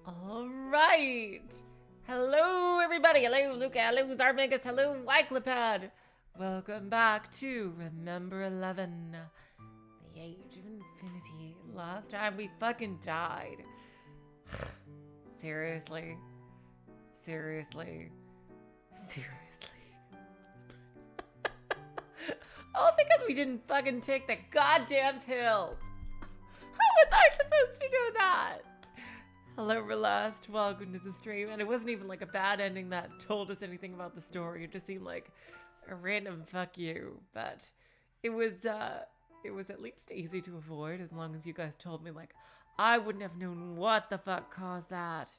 All right. Hello, everybody. Hello, Luca. Hello, Zarmegas. Hello, Wyclipad. Welcome back to Remember 11, the Age of Infinity. Last time we fucking died. Seriously. Seriously. Seriously. All because we didn't fucking take the goddamn pills. How was I supposed to know that? Hello, Relast. Welcome to the stream. And it wasn't even like a bad ending that told us anything about the story. It just seemed like a random fuck you. But it was at least easy to avoid as long as you guys told me, like, I wouldn't have known what the fuck caused that.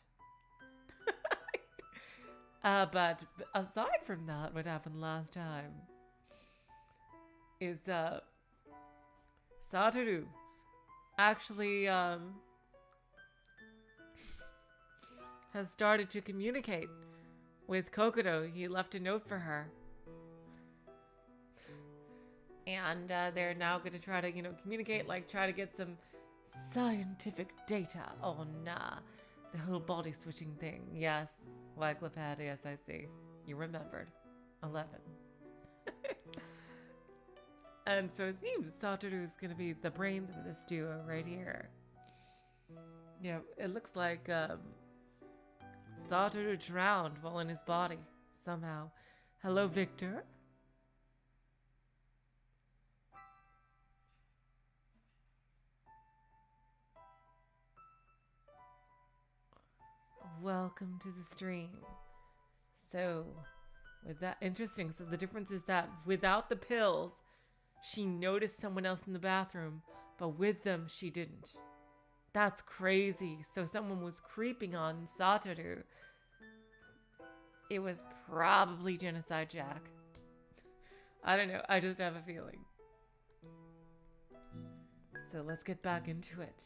But aside from that, what happened last time is Satoru actually has started to communicate with Kokoro. He left a note for her. And they're now going to try to, communicate, like try to get some scientific data on the whole body switching thing. Yes, Wycliffe had, yes, I see. You remembered. 11. And so it seems Satoru's going to be the brains of this duo right here. Yeah, it looks like Satoru drowned while in his body, somehow. Hello, Victor. Welcome to the stream. So, with that, interesting. So the difference is that without the pills, she noticed someone else in the bathroom, but with them, she didn't. That's crazy. So someone was creeping on Satoru. It was probably Genocide Jack. I don't know. I just have a feeling. So let's get back into it.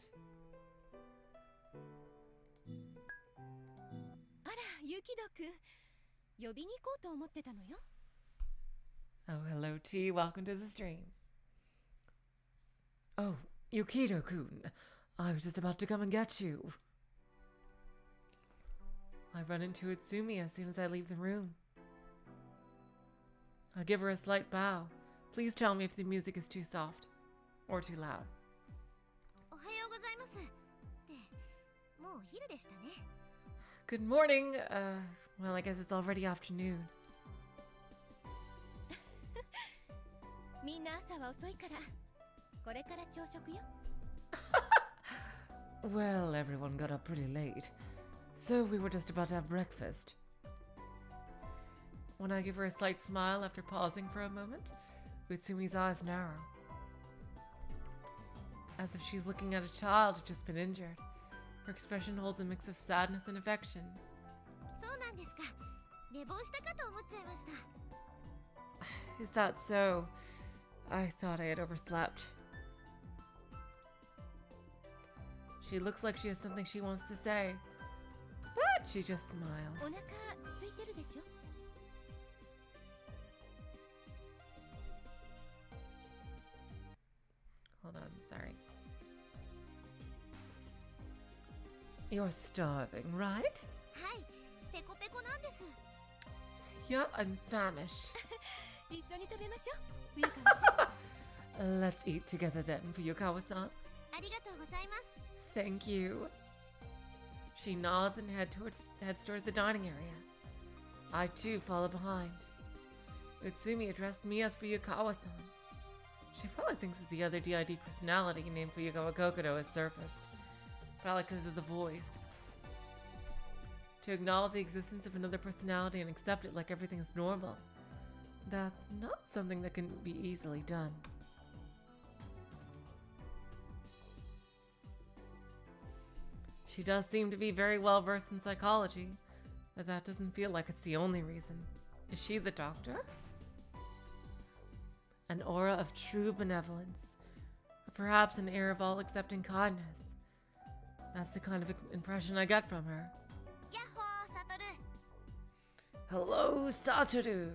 Oh, hello, T. Welcome to the stream. Oh, Yukido-kun. I was just about to come and get you. I run into Utsumi as soon as I leave the room. I'll give her a slight bow. Please tell me if the music is too soft or too loud. Good morning. Well, I guess it's already afternoon. Well, everyone got up pretty late, so we were just about to have breakfast. When I give her a slight smile after pausing for a moment, Utsumi's eyes narrow, as if she's looking at a child who's just been injured. Her expression holds a mix of sadness and affection. Is that so? I thought I had overslept. She looks like she has something she wants to say, but she just smiles. Hold on, sorry. You're starving, right? Yeah, I'm famished. Let's eat together then, Fuyukawa-san. Thank you. She nods and heads towards the dining area. I too follow behind. Utsumi addressed me as Fuyukawa-san. She probably thinks that the other DID personality named Fuyukawa Kokoro has surfaced. Probably because of the voice. To acknowledge the existence of another personality and accept it like everything is normal. That's not something that can be easily done. She does seem to be very well versed in psychology, but that doesn't feel like it's the only reason. Is she the doctor? An aura of true benevolence, or perhaps an air of all-accepting kindness. That's the kind of impression I get from her. Hello, Satoru!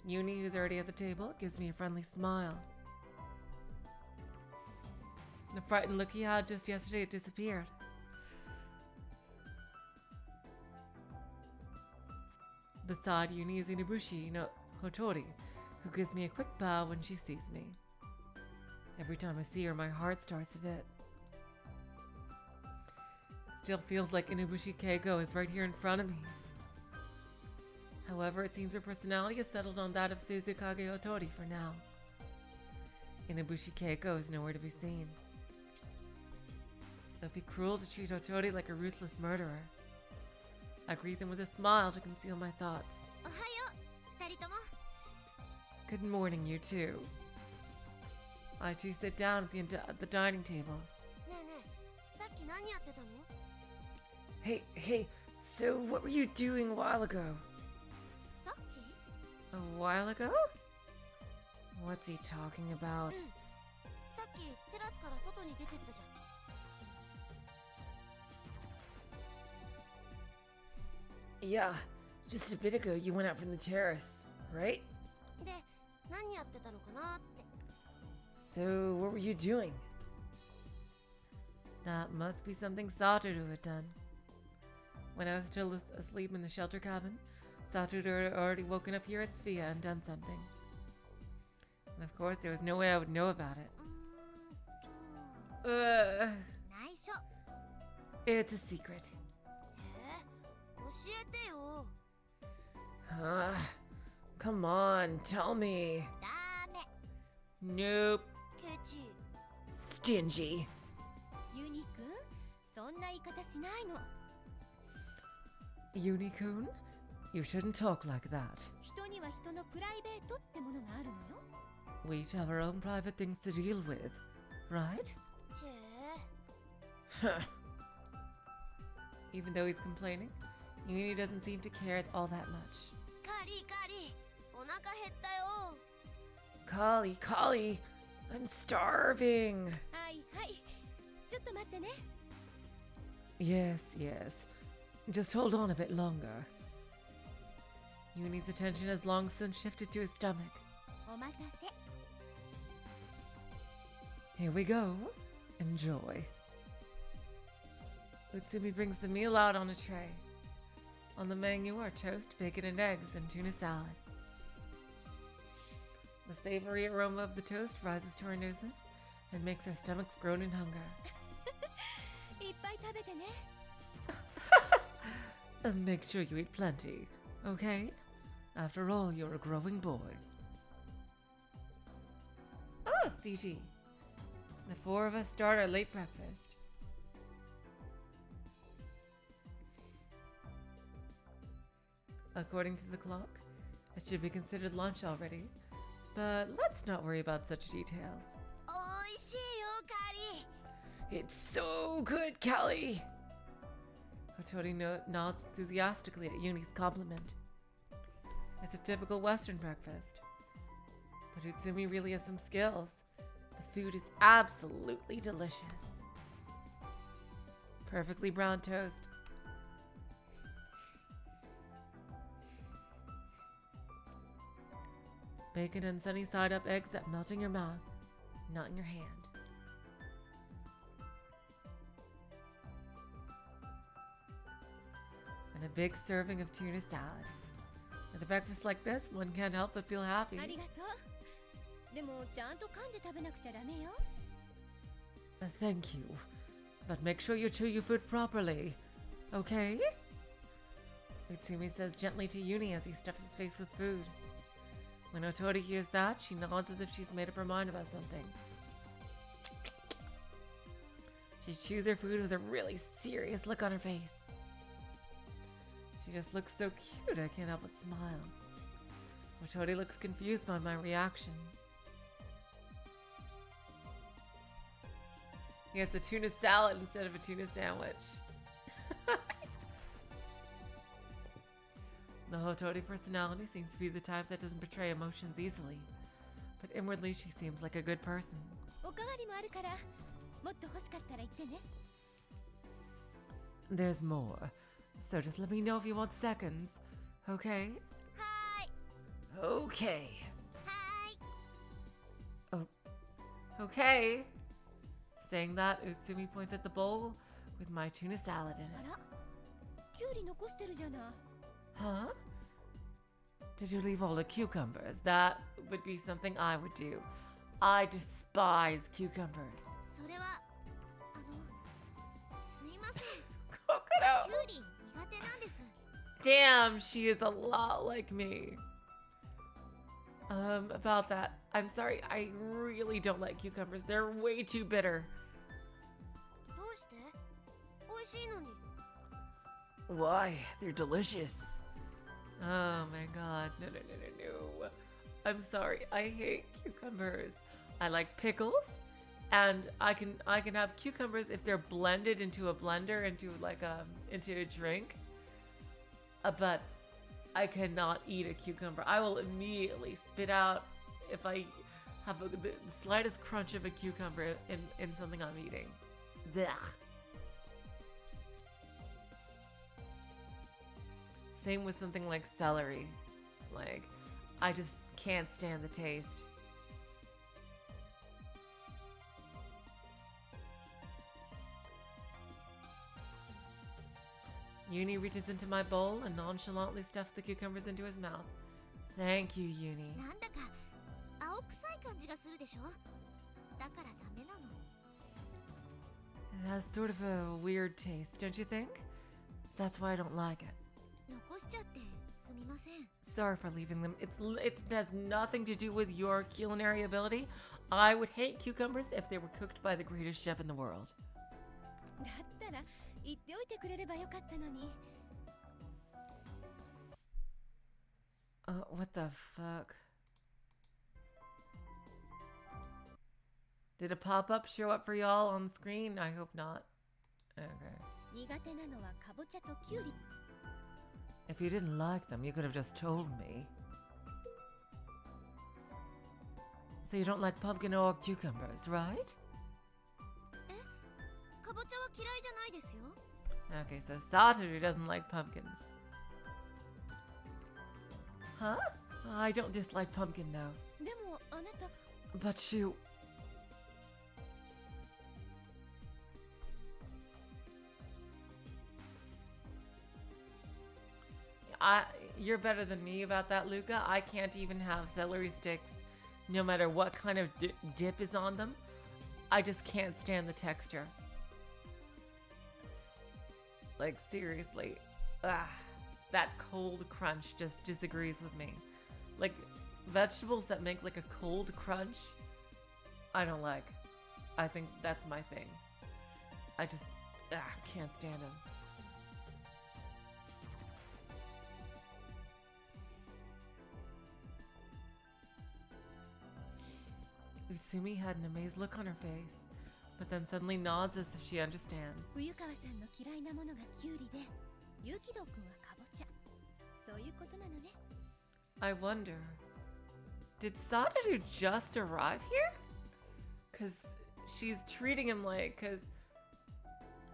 Yuni, who's already at the table, gives me a friendly smile. The frightened look he had just yesterday had disappeared. Beside Uni is Inabushi no Hotori, who gives me a quick bow when she sees me. Every time I see her, my heart starts a bit. It still feels like Inabushi Keiko is right here in front of me. However, it seems her personality is settled on that of Suzukage Hotori for now. Inabushi Keiko is nowhere to be seen. It would be cruel to treat Hotori like a ruthless murderer. I greet them with a smile to conceal my thoughts. Good morning, you two. I too sit down at the dining table. Hey, so what were you doing a while ago? A while ago? What's he talking about? Yeah, just a bit ago you went out from the terrace, right? So, what were you doing? That must be something Satoru had done. When I was still asleep in the shelter cabin, Satoru had already woken up here at Sphia and done something. And of course, there was no way I would know about it. It's a secret. Come on, tell me. Nope. Stingy. Uni-kun? You shouldn't talk like that. We each have our own private things to deal with, right? Even though he's complaining, Uni doesn't seem to care all that much. Kali, I'm starving. Yes. Just hold on a bit longer. Uni's attention has long since shifted to his stomach. Here we go. Enjoy. Utsumi brings the meal out on a tray. On the menu are toast, bacon and eggs, and tuna salad. The savory aroma of the toast rises to our noses and makes our stomachs groan in hunger. And make sure you eat plenty, okay? After all, you're a growing boy. Oh, CG. The four of us start our late breakfast. According to the clock, it should be considered lunch already, but let's not worry about such details. It's so good, Callie! Hotori nods enthusiastically at Uni's compliment. It's a typical Western breakfast. But Utsumi really has some skills. The food is absolutely delicious. Perfectly brown toast. Bacon and sunny side up eggs that melt in your mouth, not in your hand. And a big serving of tuna salad. With a breakfast like this, one can't help but feel happy. Thank you. But make sure you chew your food properly, okay? Utsumi says gently to Uni as he stuffs his face with food. When Hotori hears that, she nods as if she's made up her mind about something. She chews her food with a really serious look on her face. She just looks so cute, I can't help but smile. Hotori looks confused by my reaction. He gets a tuna salad instead of a tuna sandwich. The Hotori personality seems to be the type that doesn't betray emotions easily, but inwardly she seems like a good person. There's more, so just let me know if you want seconds, okay? Hi. Okay. Hi. Oh, okay. Saying that, Utsumi points at the bowl with my tuna salad in it. Huh? Did you leave all the cucumbers? That would be something I would do. I despise cucumbers. それはすいません。 Kokoro! キュウリ苦手なんです。 Damn, she is a lot like me. About that, I'm sorry, I really don't like cucumbers. They're way too bitter. どうして？美味しいのに。 Why? They're delicious. Oh my god, no. I'm sorry, I hate cucumbers. I like pickles, and I can have cucumbers if they're blended into a blender, into a drink. But I cannot eat a cucumber. I will immediately spit out if I have the slightest crunch of a cucumber in something I'm eating. Blech. Same with something like celery. Like, I just can't stand the taste. Uni reaches into my bowl and nonchalantly stuffs the cucumbers into his mouth. Thank you, Uni. なんだか青臭い感じがするでしょ。だからダメなの。 It has sort of a weird taste, don't you think? That's why I don't like it. 残しちゃってすみません。 Sorry for leaving them. It has nothing to do with your culinary ability. I would hate cucumbers if they were cooked by the greatest chef in the world. だったら言っておいてくれればよかったのに。 What the fuck? Did a pop-up show up for y'all on screen? I hope not. Okay. 苦手なのはかぼちゃときゅうり。 If you didn't like them, you could have just told me. So you don't like pumpkin or cucumbers, right? かぼちゃは嫌いじゃないですよ。 Okay, so Satoru doesn't like pumpkins. Huh? I don't dislike pumpkin, though. でもあなた。 But shoot. You're better than me about that, Luca. I can't even have celery sticks, no matter what kind of dip is on them. I just can't stand the texture. Like, seriously. That cold crunch just disagrees with me. Like, vegetables that make like a cold crunch, I don't like. I think that's my thing. I just can't stand them. Utsumi had an amazed look on her face, but then suddenly nods as if she understands. 冬川さんの嫌いなものがきゅうりで、ゆうきどうくんはかぼちゃ。そういうことなのね。 I wonder, did Satoru just arrive here? Cause she's treating him like,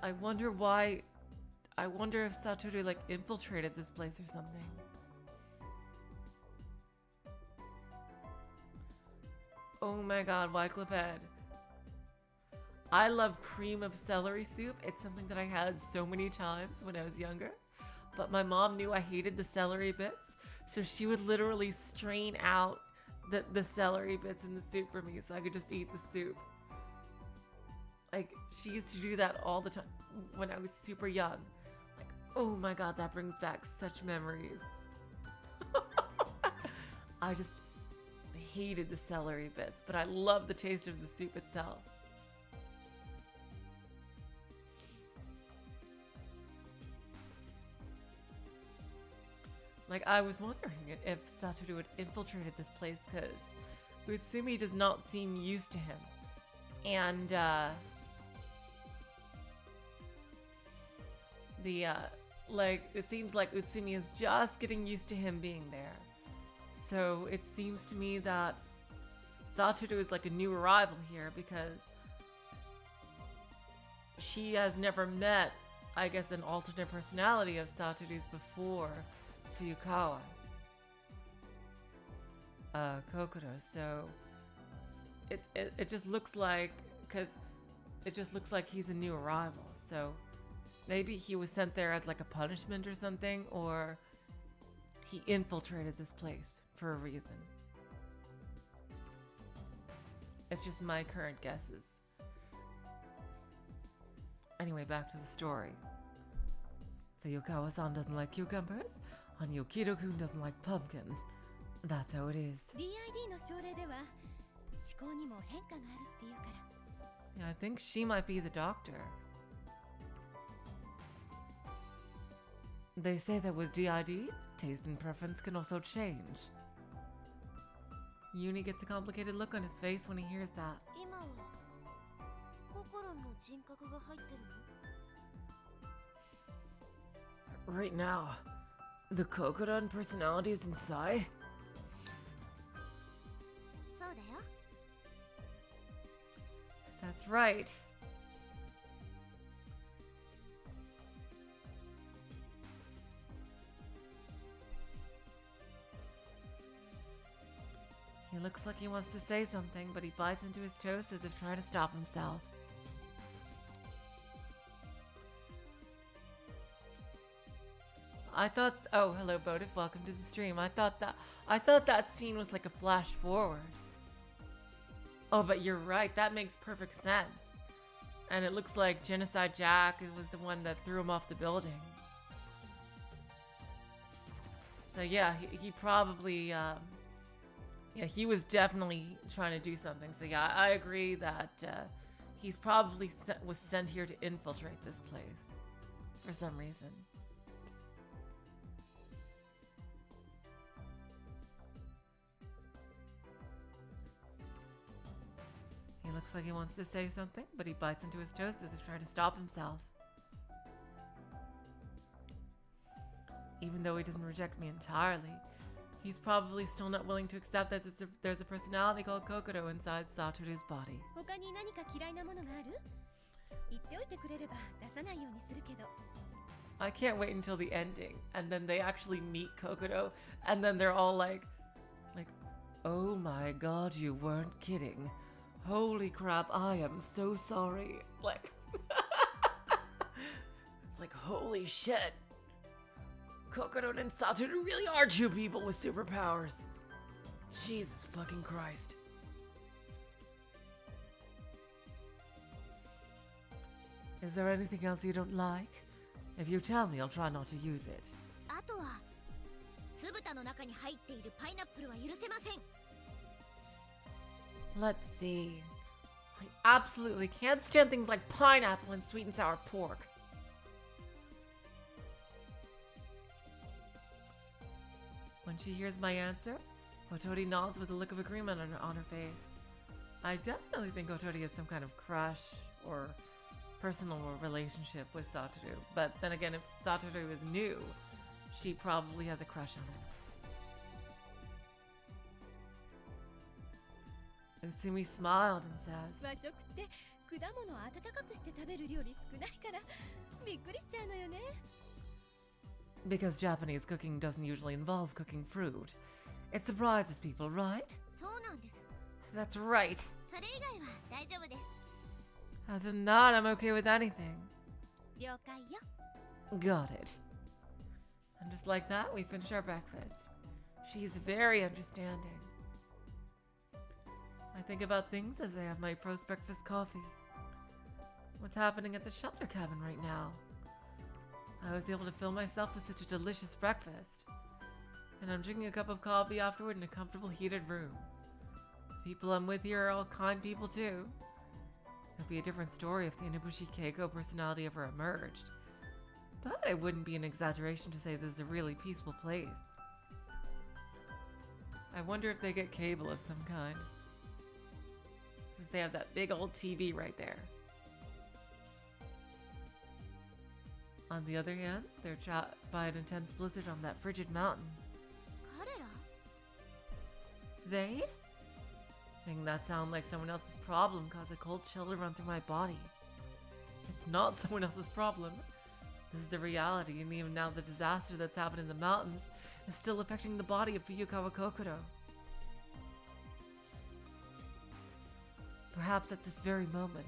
I wonder if Satoru like infiltrated this place or something. Oh my god, Wyclifed. I love cream of celery soup. It's something that I had so many times when I was younger. But my mom knew I hated the celery bits, so she would literally strain out the celery bits in the soup for me so I could just eat the soup. Like, she used to do that all the time when I was super young. Like, oh my god, that brings back such memories. I just hated the celery bits, but I love the taste of the soup itself. Like, I was wondering if Satoru had infiltrated this place, because Utsumi does not seem used to him. And, like, it seems like Utsumi is just getting used to him being there. So it seems to me that Satoru is like a new arrival here, because she has never met, I guess, an alternate personality of Satoru's before Fuyukawa. Kokoro. So it just looks like, because it just looks like he's a new arrival. So maybe he was sent there as like a punishment or something, or He infiltrated this place for a reason. It's just my current guesses. Anyway, back to the story. Fuyukawa-san doesn't like cucumbers, and Yukido-kun doesn't like pumpkin. That's how it is. DID の症例では思考にも変化があるっていうから。 Yeah, I think she might be the doctor. They say that with DID, taste and preference can also change. Uni gets a complicated look on his face when he hears that. 今は心の人格が入ってるの？ Right now, the Kokoro personality is inside. そうだよ。 That's right. He looks like he wants to say something, but he bites into his toast as if trying to stop himself. I thought, oh, hello Bodif, welcome to the stream. I thought that scene was like a flash forward. Oh, but you're right, that makes perfect sense. And it looks like Genocide Jack was the one that threw him off the building. So yeah, he probably, yeah, he was definitely trying to do something. So yeah, I agree that he's probably was sent here to infiltrate this place for some reason. He looks like he wants to say something, but he bites into his toast as if trying to stop himself. Even though he doesn't reject me entirely, he's probably still not willing to accept that there's a personality called Kokoro inside Satoru's body. 他に何か嫌いなものがある？言っておいてくれれば出さないようにするけど。 I can't wait until the ending, and then they actually meet Kokoro, and then they're all like, oh my god, you weren't kidding. Holy crap, I am so sorry. Like, it's like, holy shit. Kokoro and Satoru really are two people with superpowers. Jesus fucking Christ. Is there anything else you don't like? If you tell me, I'll try not to use it. あとは酢豚の中に入っているパイナップルは許せません。 Let's see. I absolutely can't stand things like pineapple and sweet and sour pork. When she hears my answer, Otori nods with a look of agreement on her face. I definitely think Otori has some kind of crush or personal relationship with Satoru. But then again, if Satoru is new, she probably has a crush on him. Utsumi smiled and says, 和食って果物を温かくして食べる料理少ないからびっくりしちゃうのよね。 Because Japanese cooking doesn't usually involve cooking fruit. It surprises people, right? そうなんです。 That's right. それ以外は大丈夫です。 Other than that, I'm okay with anything. 了解よ。 Got it. And just like that, we finish our breakfast. She's very understanding. I think about things as I have my post-breakfast coffee. What's happening at the shelter cabin right now? I was able to fill myself with such a delicious breakfast. And I'm drinking a cup of coffee afterward in a comfortable heated room. The people I'm with here are all kind people too. It'd be a different story if the Inabushi Keiko personality ever emerged. But it wouldn't be an exaggeration to say this is a really peaceful place. I wonder if they get cable of some kind. Because they have that big old TV right there. On the other hand, they're trapped by an intense blizzard on that frigid mountain. 彼ら？ They? Making that sound like someone else's problem caused a cold chill to run through my body. It's not someone else's problem. This is the reality, and even now the disaster that's happened in the mountains is still affecting the body of Fuyukawa Kokoro. Perhaps at this very moment,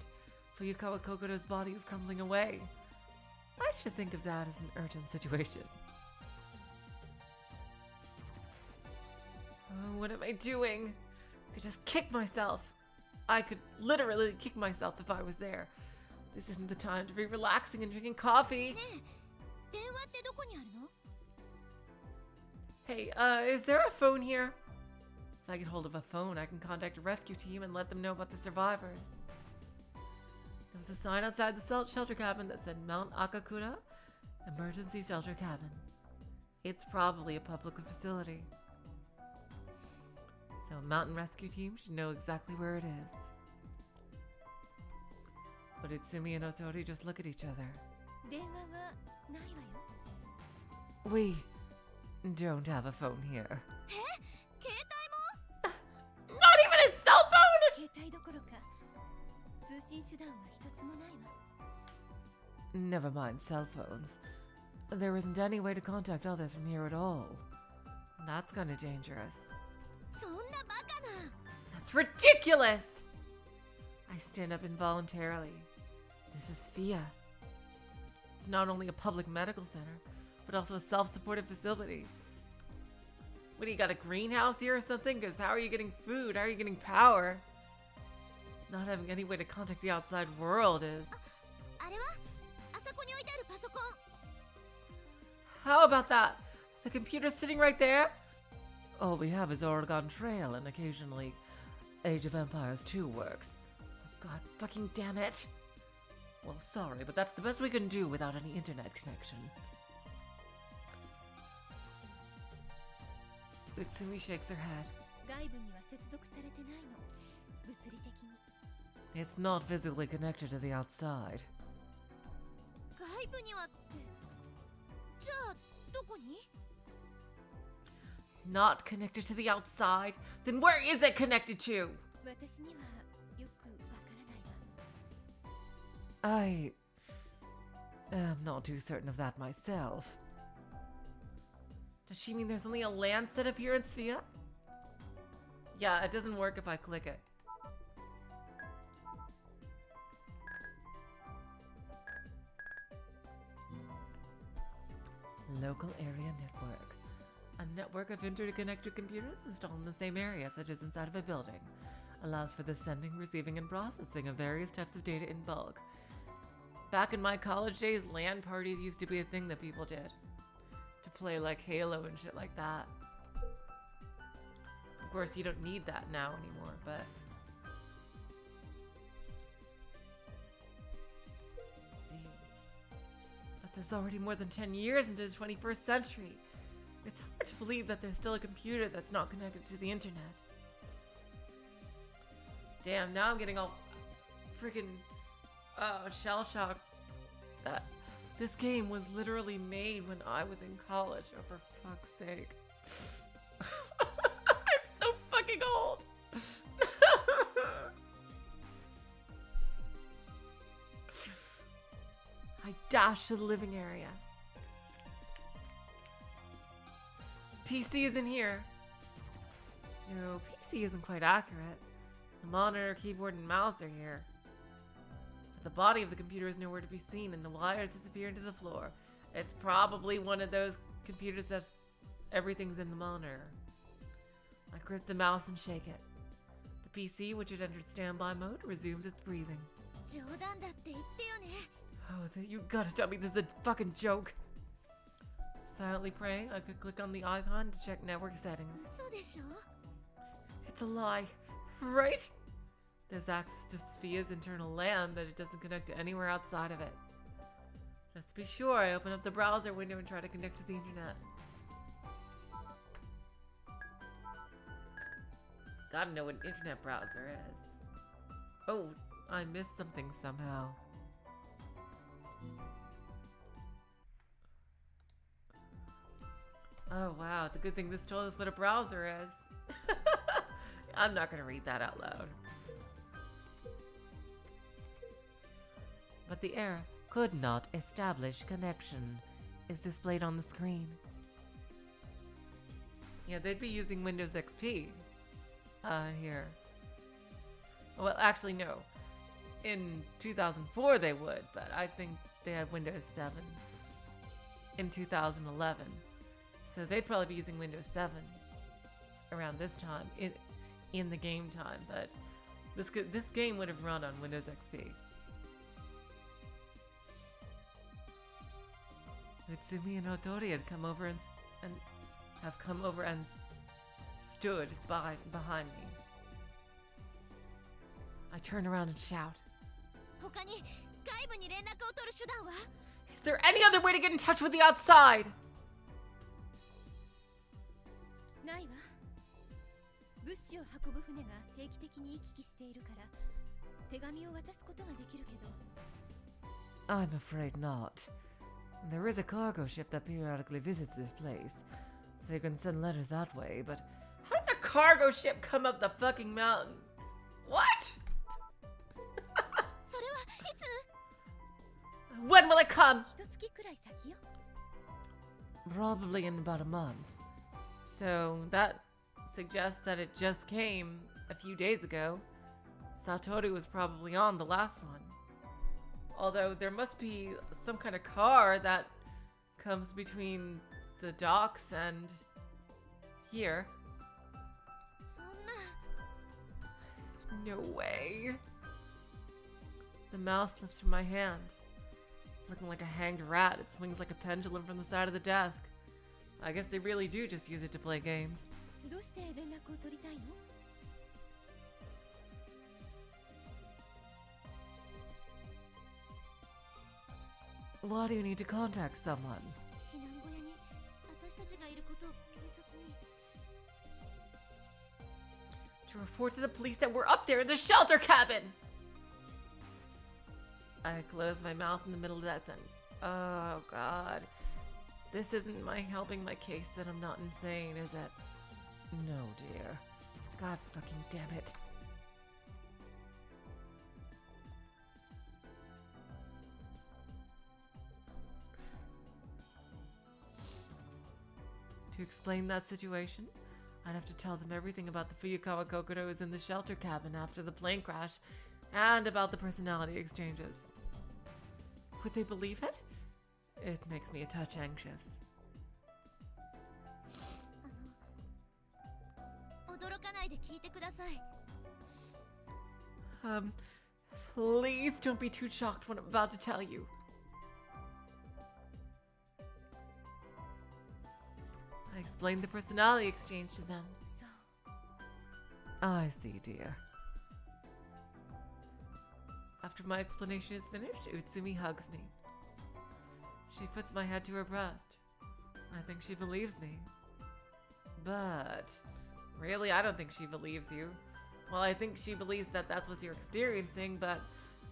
Fuyukawa Kokoro's body is crumbling away. I should think of that as an urgent situation. Oh, what am I doing? I could just kick myself. I could literally kick myself if I was there. This isn't the time to be relaxing and drinking coffee. ねえ、電話ってどこにあるの？ Hey, is there a phone here? If I get hold of a phone, I can contact a rescue team and let them know about the survivors. There was a sign outside the shelter cabin that said Mount Akakura Emergency Shelter Cabin. It's probably a public facility. So a mountain rescue team should know exactly where it is. But Itsumi and Otori just look at each other. 電話はないわよ。 We don't have a phone here. 携 Not even a cell phone! 携帯どころか通信手段は一つもないわ。 Never mind cell phones. There isn't any way to contact others from here at all. That's kind of dangerous. 帯も？そんなバカな。 That's ridiculous! I stand up involuntarily. This is FIA. It's not only a public medical center, but also a self-supported facility. What, do you got a greenhouse here or something? Because how are you getting food? How are you getting power? Not having any way to contact the outside world is... あれは？あそこに置いてあるパソコン。 How about that? The computer's sitting right there? All we have is Oregon Trail and occasionally Age of Empires 2 works. Oh, God fucking damn it. Well, sorry, but that's the best we can do without any internet connection. Utsumi shakes her head. 外部には接続されてないの。物理的に。 It's not physically connected to the outside. 外部にはって。じゃあどこに？ Not connected to the outside? Then where is it connected to? 私にはよくわからないわ。 I am not too certain of that myself. Does she mean there's only a land set up here in Sphia? Yeah, it doesn't work if I click it. Local area network. A network of interconnected computers installed in the same area, such as inside of a building. Allows for the sending, receiving, and processing of various types of data in bulk. Back in my college days, LAN parties used to be a thing that people did. To play like Halo and shit like that. Of course, you don't need that now anymore, but... Let's see. But this is already more than 10 years into the 21st century. It's hard to believe that there's still a computer that's not connected to the internet. Damn, now I'm getting all freaking shell-shocked that this game was literally made when I was in college, oh for fuck's sake. I'm so fucking old! I dash to the living area. PC isn't here. No, PC isn't quite accurate. The monitor, keyboard, and mouse are here. But the body of the computer is nowhere to be seen, and the wires disappear into the floor. It's probably one of those computers that's everything's in the monitor. I grip the mouse and shake it. The PC, which had entered standby mode, resumes its breathing. 冗談だって言ってよね。 Oh, you gotta tell me this is a fucking joke. Silently praying, I could click on the icon to check network settings. 嘘でしょ？ It's a lie, right? There's access to Sphia's internal LAN, but it doesn't connect to anywhere outside of it. Just to be sure, I open up the browser window and try to connect to the internet. Gotta know what an internet browser is. Oh, I missed something somehow. Oh wow, it's a good thing this told us what a browser is. I'm not gonna read that out loud. But the error could not establish connection is displayed on the screen. Yeah, they'd be using Windows XP. Here. Well, actually, no. In 2004 they would, but I think they had Windows 7 in 2011. So they'd probably be using Windows 7. around this time in the game time, but this game would have run on Windows XP. Utsumi and Otori had come over and have come over and stood behind me. I turn around and shout. 他に外部に連絡を取る手段は？ Is there any other way to get in touch with the outside? ないわ。物資を運ぶ船が定期的に行き来しているから手紙を渡すことができるけど。I'm afraid not. There is a cargo ship that periodically visits this place, so you can send letters that way, but how does a cargo ship come up the fucking mountain? What? それはいつ？ When will it come? 一月くらい先よ。Probably in about a month. So that suggests that it just came a few days ago. Satoru was probably on the last one. Although there must be some kind of car that comes between the docks and here. そんな。 No way. The mouse slips from my hand. Looking like a hanged rat, it swings like a pendulum from the side of the desk. I guess they really do just use it to play games. どうして連絡を取りたいの？ Why do you need to contact someone? 避難小屋に私たちがいることを警察に。 To report to the police that we're up there in the shelter cabin! I close my mouth in the middle of that sentence. Oh god. This isn't helping my case that I'm not insane, is it? No, dear. God fucking damn it. To explain that situation, I'd have to tell them everything about the Fuyukawa Kokoro is in the shelter cabin after the plane crash, and about the personality exchanges. Would they believe it? It makes me a touch anxious. 驚かないで聞いてください。 Please don't be too shocked when I'm about to tell you. I explained the personality exchange to them. そう。 I see, dear. After my explanation is finished, Utsumi hugs me. She puts my head to her breast. I think she believes me. But really, I don't think she believes you. Well, I think she believes that that's what you're experiencing, but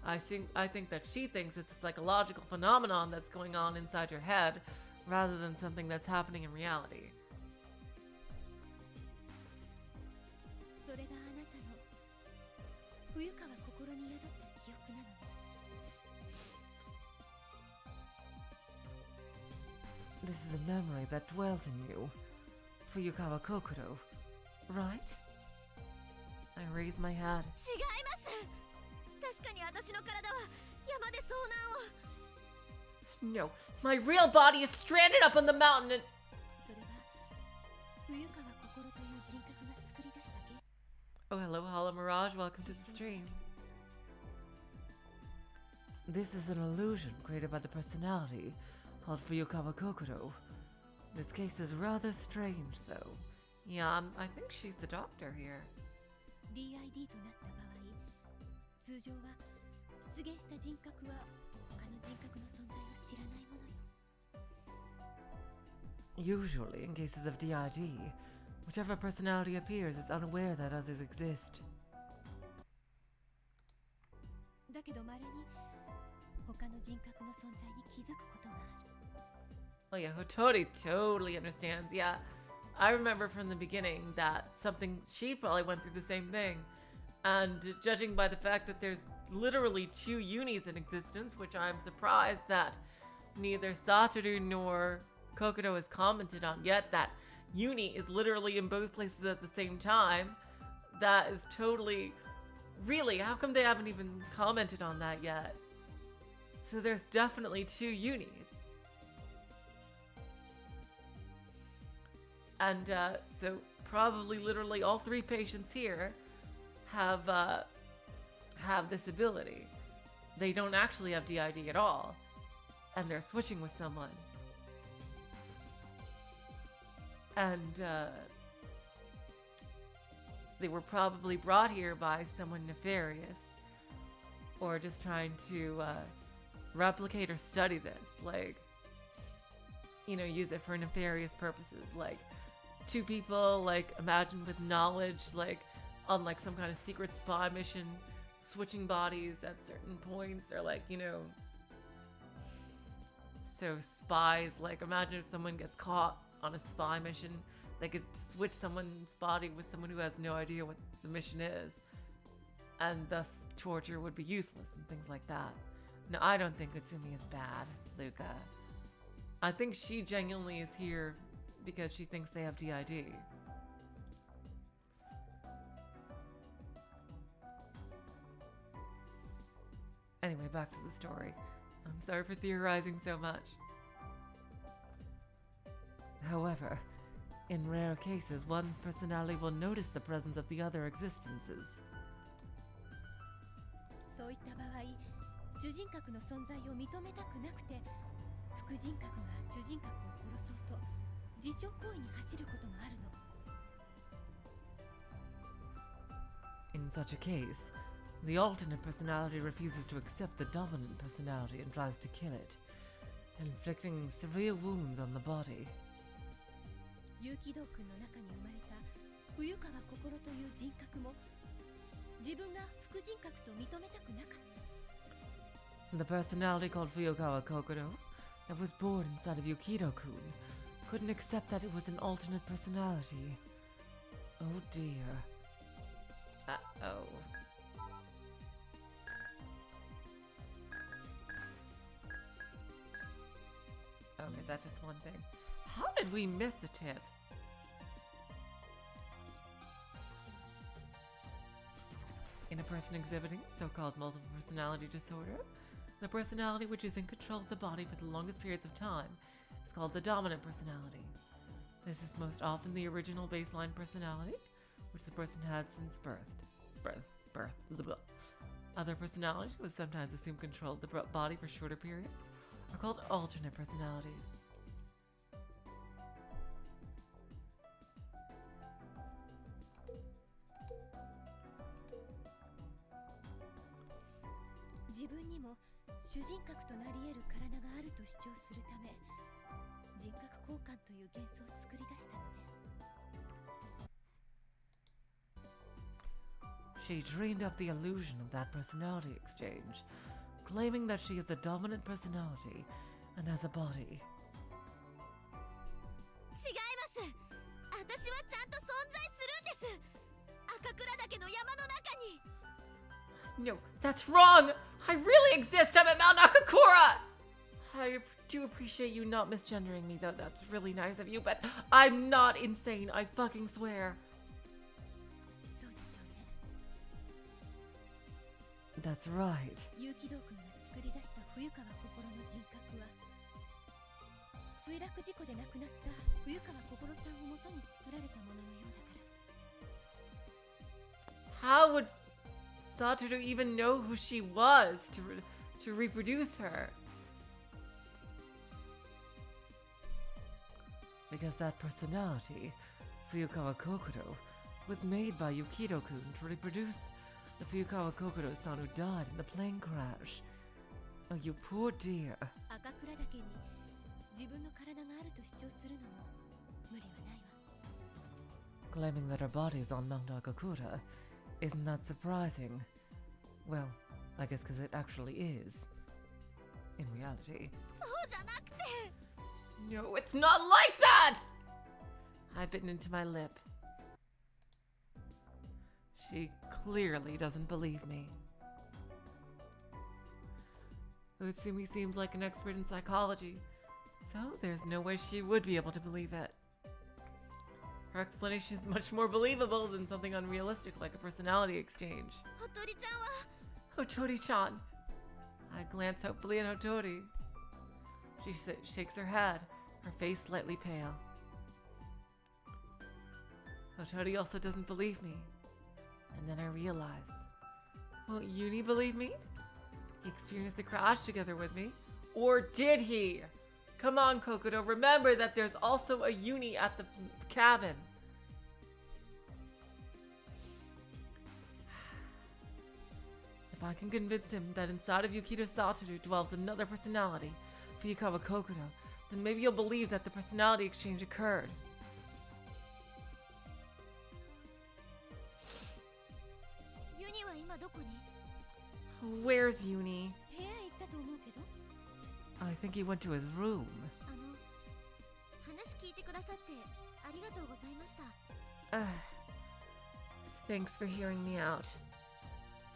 I think that she thinks it's a psychological phenomenon that's going on inside your head, rather than something that's happening in reality. それがあなたの冬川心に宿った記憶なのね。 This is a memory that dwells in you, Fuyukawa Kokoro, right? I raise my head. 違います。確かに私の体は山で遭難を。 No, my real body is stranded up on the mountain and... それは冬川心という人格が作り出したけ。 Oh, hello, Hala Mirage. Welcome to the stream. This is an illusion created by the personality called Fuyukawa Kokoro. This case is rather strange, though. Yeah, I think she's the doctor here. DID となった場合、通常は出現した人格は他の人格の存在を知らないものよ。 Usually, in cases of DID, whichever personality appears is unaware that others exist. だけど稀に他の人格の存在に気づくことがある。 Oh yeah, Hotori totally understands. Yeah, I remember from the beginning that she probably went through the same thing. And judging by the fact that there's literally 2 unis in existence, which I'm surprised that neither Satoru nor Kokoro has commented on yet, that uni is literally in both places at the same time. That is totally... Really, how come they haven't even commented on that yet? So there's definitely 2 unis. And so probably literally all 3 patients here have this ability. They don't actually have DID at all, and they're switching with someone. And they were probably brought here by someone nefarious, or just trying to replicate or study this, like, you know, use it for nefarious purposes, like 2 people, like, imagine with knowledge, like, on like some kind of secret spy mission, switching bodies at certain points, or like, you know, so spies, like, imagine if someone gets caught on a spy mission, they could switch someone's body with someone who has no idea what the mission is, and thus torture would be useless and things like that. No, I don't think Utsumi is bad, Luca. I think she genuinely is here because she thinks they have DID. Anyway, back to the story. I'm sorry for theorizing so much. However, in rare cases, one personality will notice the presence of the other existences. そういった場合、主人格の存在を認めたくなくて、副人格が主人格を殺そうと自傷行為に走ることもあるの。In such a case, the alternate personality refuses to accept the dominant personality and tries to kill it, inflicting severe wounds on the body. 有機道君の中に生まれた冬川心という人格も自分が副人格と認めたくなかった。 The personality called Fuyokawa Kokoro, that was born inside of Yukido-kun, couldn't accept that it was an alternate personality. Oh dear. Uh-oh. Okay, that's just one thing. How did we miss a tip? In a person exhibiting so-called multiple personality disorder, the personality which is in control of the body for the longest periods of time is called the dominant personality. This is most often the original baseline personality, which the person had since birth. Other personalities, who sometimes assume control of the body for shorter periods, are called alternate personalities. 自分にも主人格となり得る体があると主張するため、人格交換という幻想を作り出したのね。She dreamed up the illusion of that personality exchange, claiming that she is a dominant personality and has a body. 違います。私はちゃんと存在するんです。赤倉岳の山の中に。No, that's wrong! I really exist! I'm at Mount Nakakura! I do appreciate you not misgendering me, though. That's really nice of you, but I'm not insane, I fucking swear. そうでしょうね。 That's right. 有機道君が作り出した冬川心の人格は、墜落事故で亡くなった冬川心さんをもとに作られたもののようだから。 How would Satoru even know who she was to reproduce her? Because that personality, Fuyukawa Kokoro, was made by Yukido-kun to reproduce the Fuyukawa Kokoro-san who died in the plane crash. Oh, you poor dear. 赤倉岳に自分の体があると主張するのも無理はないわ。 Claiming that her body is on Mount Akakura, isn't that surprising? Well, I guess because it actually is. In reality. そうじゃなくて。 No, it's not like that! I bitten into my lip. She clearly doesn't believe me. Utsumi seems like an expert in psychology, so there's no way she would be able to believe it. Her explanation is much more believable than something unrealistic like a personality exchange. ほとりちゃんは Hotori-chan. I glance hopefully at Hotori. She shakes her head, her face slightly pale. Otori also doesn't believe me. And then I realize, won't Uni believe me? He experienced the crash together with me. Or did he? Come on, Kokoro, remember that there's also a Uni at the cabin. If I can convince him that inside of Yukito Satoru dwells another personality, Fuyukawa Kokoro, then maybe you'll believe that the personality exchange occurred. Yuni は今どこに? Where's Uni? 部屋へ行ったと思うけど。 I think he went to his room. 話聞いてくださってありがとうございました。 Thanks for hearing me out.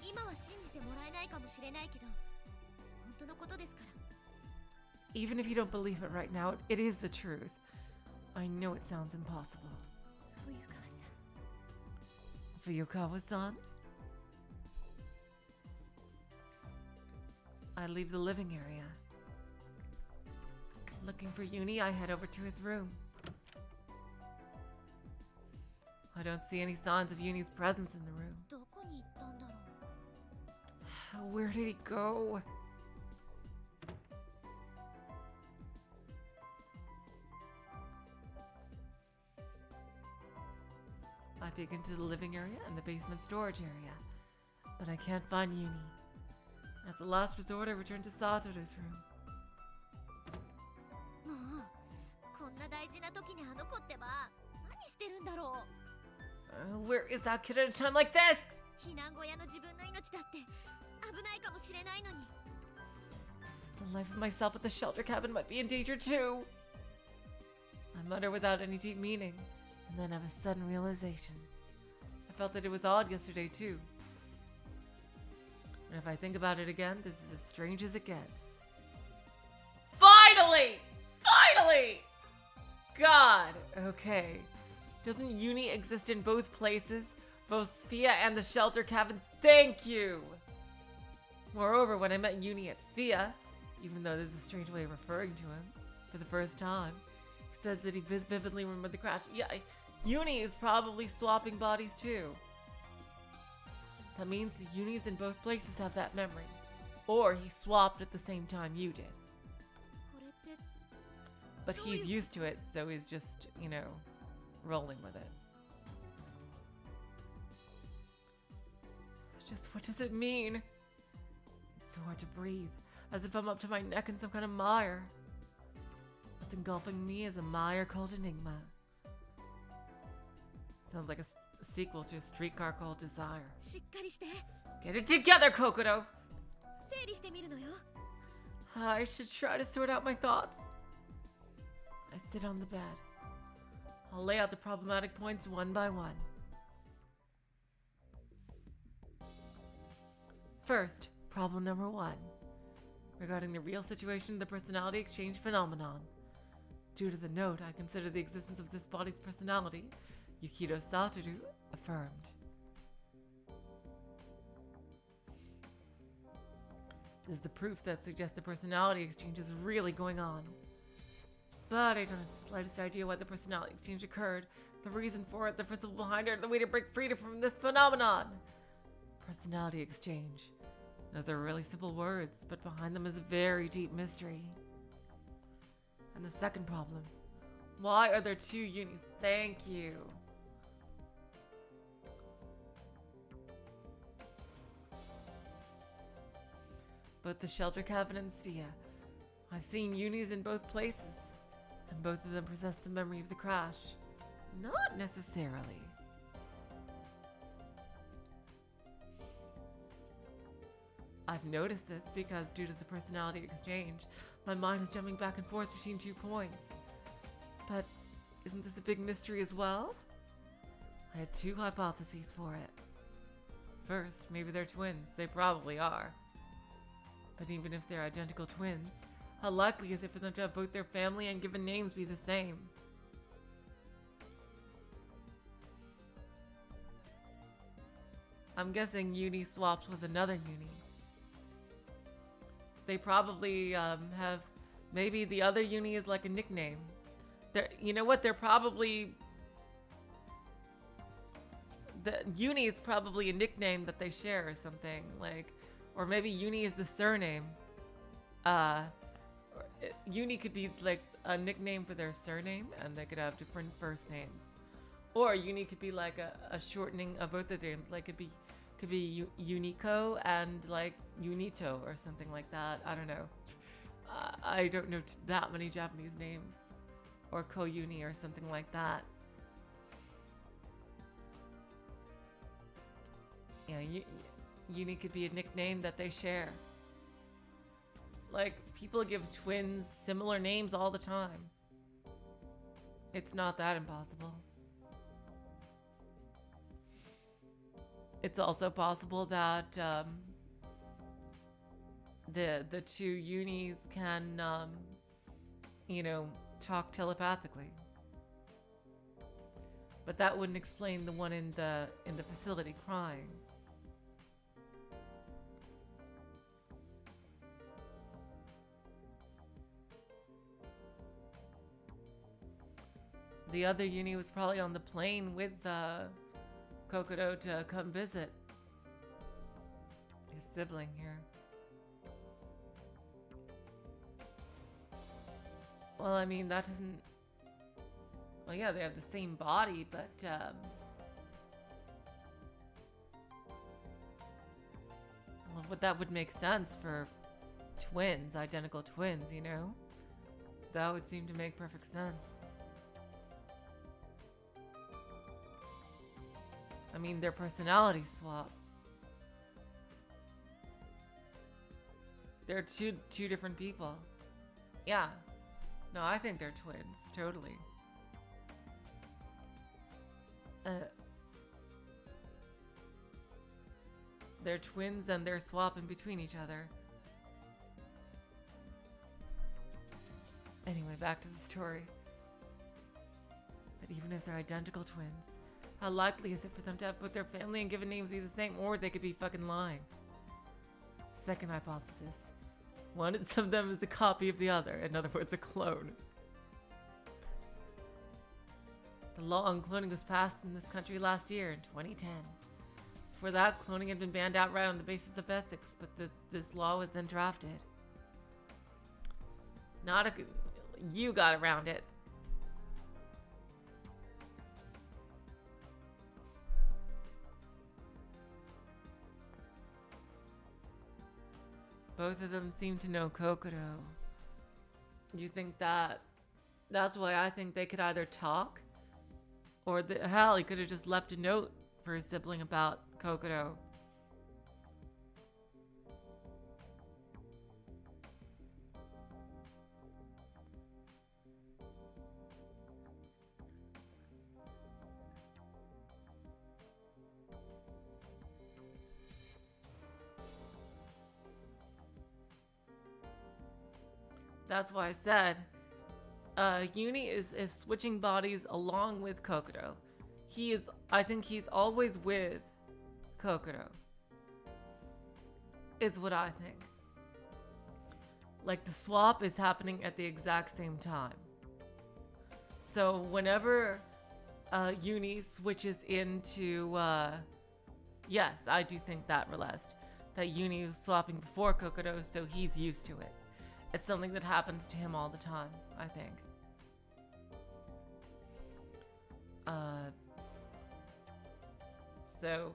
今は信じてもらえないかもしれないけど、本当のことですから。 Even if you don't believe it right now, it is the truth. I know it sounds impossible. 冬川さん。 Fuyukawa-san? I leave the living area. Looking for Uni, I head over to his room. I don't see any signs of Uni's presence in the room. どこに行ったんだろう。 Where did he go? I peek into the living area and the basement storage area, but I can't find Uni. As a last resort, I return to Satoru's room. もうこんな大事な時にあの子ってば何してるんだろう。 Where is that kid at a time like this? 避難小屋の自分の命だって危ないかもしれないのに。 The life of myself at the shelter cabin might be in danger too. I mutter without any deep meaning, and then have a sudden realization. I felt that it was odd yesterday too. And if I think about it again, this is as strange as it gets. Finally! Finally! God! Okay. Doesn't Uni exist in both places? Both Sphia and the shelter cabin? Thank you! Moreover, when I met Uni at Sphia, even though this is a strange way of referring to him, for the first time, he said that he vividly remembered the crash. Yeah, Uni is probably swapping bodies too. That means the Unis in both places have that memory. Or he swapped at the same time you did. これって But he's used to it, so he's just, you know, rolling with it. It's just, what does it mean? It's so hard to breathe, as if I'm up to my neck in some kind of mire. What's engulfing me is a mire called Enigma. Sounds like a sequel to a streetcar called Desire. しっかりして。 Get it together, Kokoro! 整理してみるのよ。 I should try to sort out my thoughts. I sit on the bed. I'll lay out the problematic points one by one. First, problem number 1. Regarding the real situation of the personality exchange phenomenon. Due to the note, I consider the existence of this body's personality, Yukito Satoru, affirmed. This is the proof that suggests the personality exchange is really going on. But I don't have the slightest idea why the personality exchange occurred, the reason for it, the principle behind it, or the way to break freedom from this phenomenon. Personality exchange. Those are really simple words, but behind them is a very deep mystery. And the second problem. Why are there 2 Unis? Thank you. Both the shelter cabin and Sphia. I've seen Unis in both places, and both of them possess the memory of the crash. Not necessarily. I've noticed this because due to the personality exchange, my mind is jumping back and forth between 2 points. But isn't this a big mystery as well? I had 2 hypotheses for it. First, maybe they're twins. They probably are. But even if they're identical twins, how likely is it for them to have both their family and given names be the same? I'm guessing Uni swapped with another Uni. They probably have, maybe the other Uni is like a nickname. You know what? They're probably the Uni is probably a nickname that they share or something, like, or maybe Uni is the surname. Uni could be like a nickname for their surname, and they could have different first names. Or Uni could be like a shortening of both of their names. Like could be Unico and like Unito or something like that. I don't know. I don't know that many Japanese names. Or Ko-Uni or something like that. Yeah, Uni could be a nickname that they share. Like, people give twins similar names all the time. It's not that impossible. It's also possible that the two Unis can, you know, talk telepathically. But that wouldn't explain the one in the facility crying. The other Uni was probably on the plane with Kokoro to come visit his sibling here. Well, I mean, that doesn't... Well, yeah, they have the same body, but, well, but that would make sense for twins, identical twins, you know? That would seem to make perfect sense. I mean, their personalities swap. They're two different people. Yeah. No, I think they're twins, totally. They're twins and they're swapping between each other. Anyway, back to the story. But even if they're identical twins, how likely is it for them to have put their family and given names be the same, or they could be fucking lying? Second hypothesis. One of them is a copy of the other, in other words, a clone. The law on cloning was passed in this country last year in 2010. Before that, cloning had been banned outright on the basis of ethics, but this law was then drafted. You got around it. Both of them seem to know Kokoro. You think that's why I think they could either talk, or hell, he could have just left a note for his sibling about Kokoro. That's why I said Uni is switching bodies along with Kokoro. I think he's always with Kokoro. Is what I think. Like, the swap is happening at the exact same time. So whenever Uni switches into yes, I do think that, Relest, that Uni was swapping before Kokoro, so he's used to it. It's something that happens to him all the time, I think. So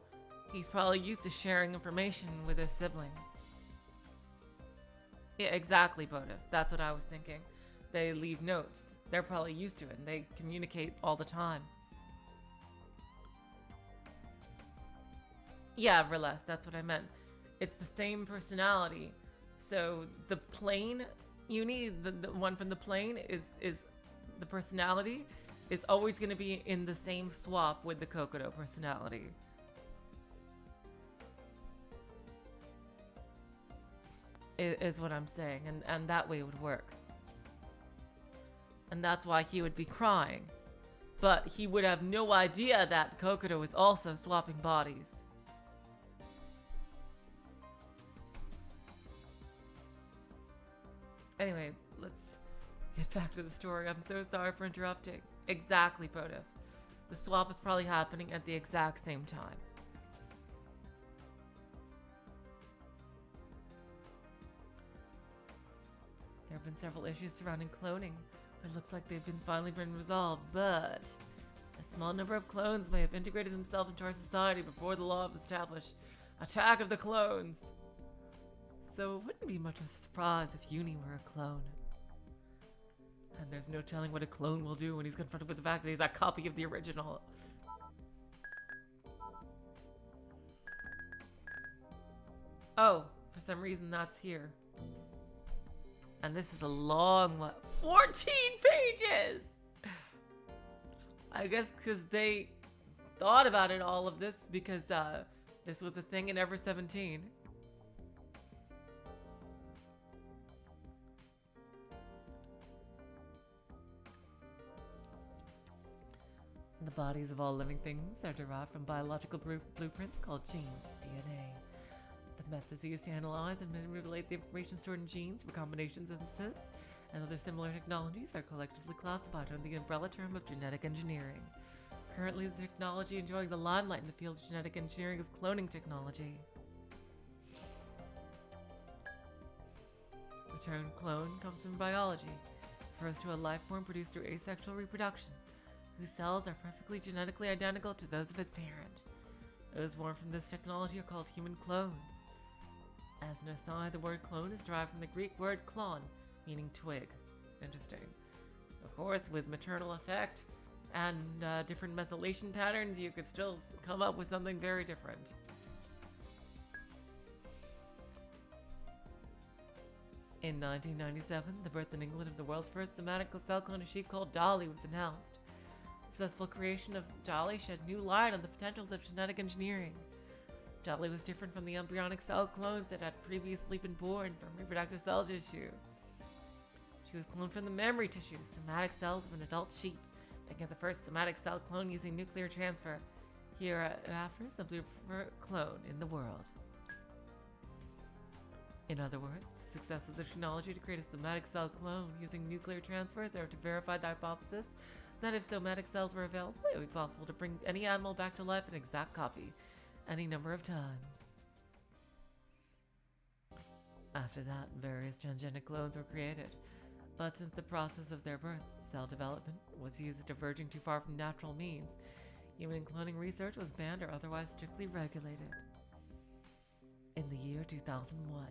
he's probably used to sharing information with his sibling. Yeah, exactly, Bodif. That's what I was thinking. They leave notes. They're probably used to it, and they communicate all the time. Yeah, Relest, that's what I meant. It's the same personality. So the plane Uni, the one from the plane, is the personality is always going to be in the same swap with the Kokoro personality. Is what I'm saying, and that way it would work. And that's why he would be crying. But he would have no idea that Kokoro is also swapping bodies. Anyway, let's get back to the story. I'm so sorry for interrupting. Exactly, Bodif. The swap is probably happening at the exact same time. There have been several issues surrounding cloning, but it looks like they've finally been resolved. But a small number of clones may have integrated themselves into our society before the law of established attack of the clones. So it wouldn't be much of a surprise if Uni were a clone. And there's no telling what a clone will do when he's confronted with the fact that he's a copy of the original. Oh, for some reason that's here. And this is a long one. 14 pages! I guess because they thought about it, all of this, because this was a thing in Ever 17. The bodies of all living things are derived from biological blueprints called genes, DNA. The methods used to analyze and manipulate the information stored in genes for combination synthesis and other similar technologies are collectively classified under the umbrella term of genetic engineering. Currently, the technology enjoying the limelight in the field of genetic engineering is cloning technology. The term clone comes from biology. It refers to a life form produced through asexual reproduction, whose cells are perfectly genetically identical to those of its parent. Those born from this technology are called human clones. As an aside, the word clone is derived from the Greek word klon, meaning twig. Interesting. Of course, with maternal effect and different methylation patterns, you could still come up with something very different. In 1997, the birth in England of the world's first somatic cell clone of sheep called Dolly was announced. The successful creation of Dolly shed new light on the potentials of genetic engineering. Dolly was different from the embryonic cell clones that had previously been born from reproductive cell tissue. She was cloned from the memory tissue, somatic cells of an adult sheep, making the first somatic cell clone using nuclear transfer, hereafter simply referred clone in the world. In other words, the success of the technology to create a somatic cell clone using nuclear transfer served to verify the hypothesis that if somatic cells were available, it would be possible to bring any animal back to life an exact copy, any number of times. After that, various transgenic clones were created, but since the process of their birth, cell development, was used as diverging too far from natural means, human cloning research was banned or otherwise strictly regulated. In the year 2001,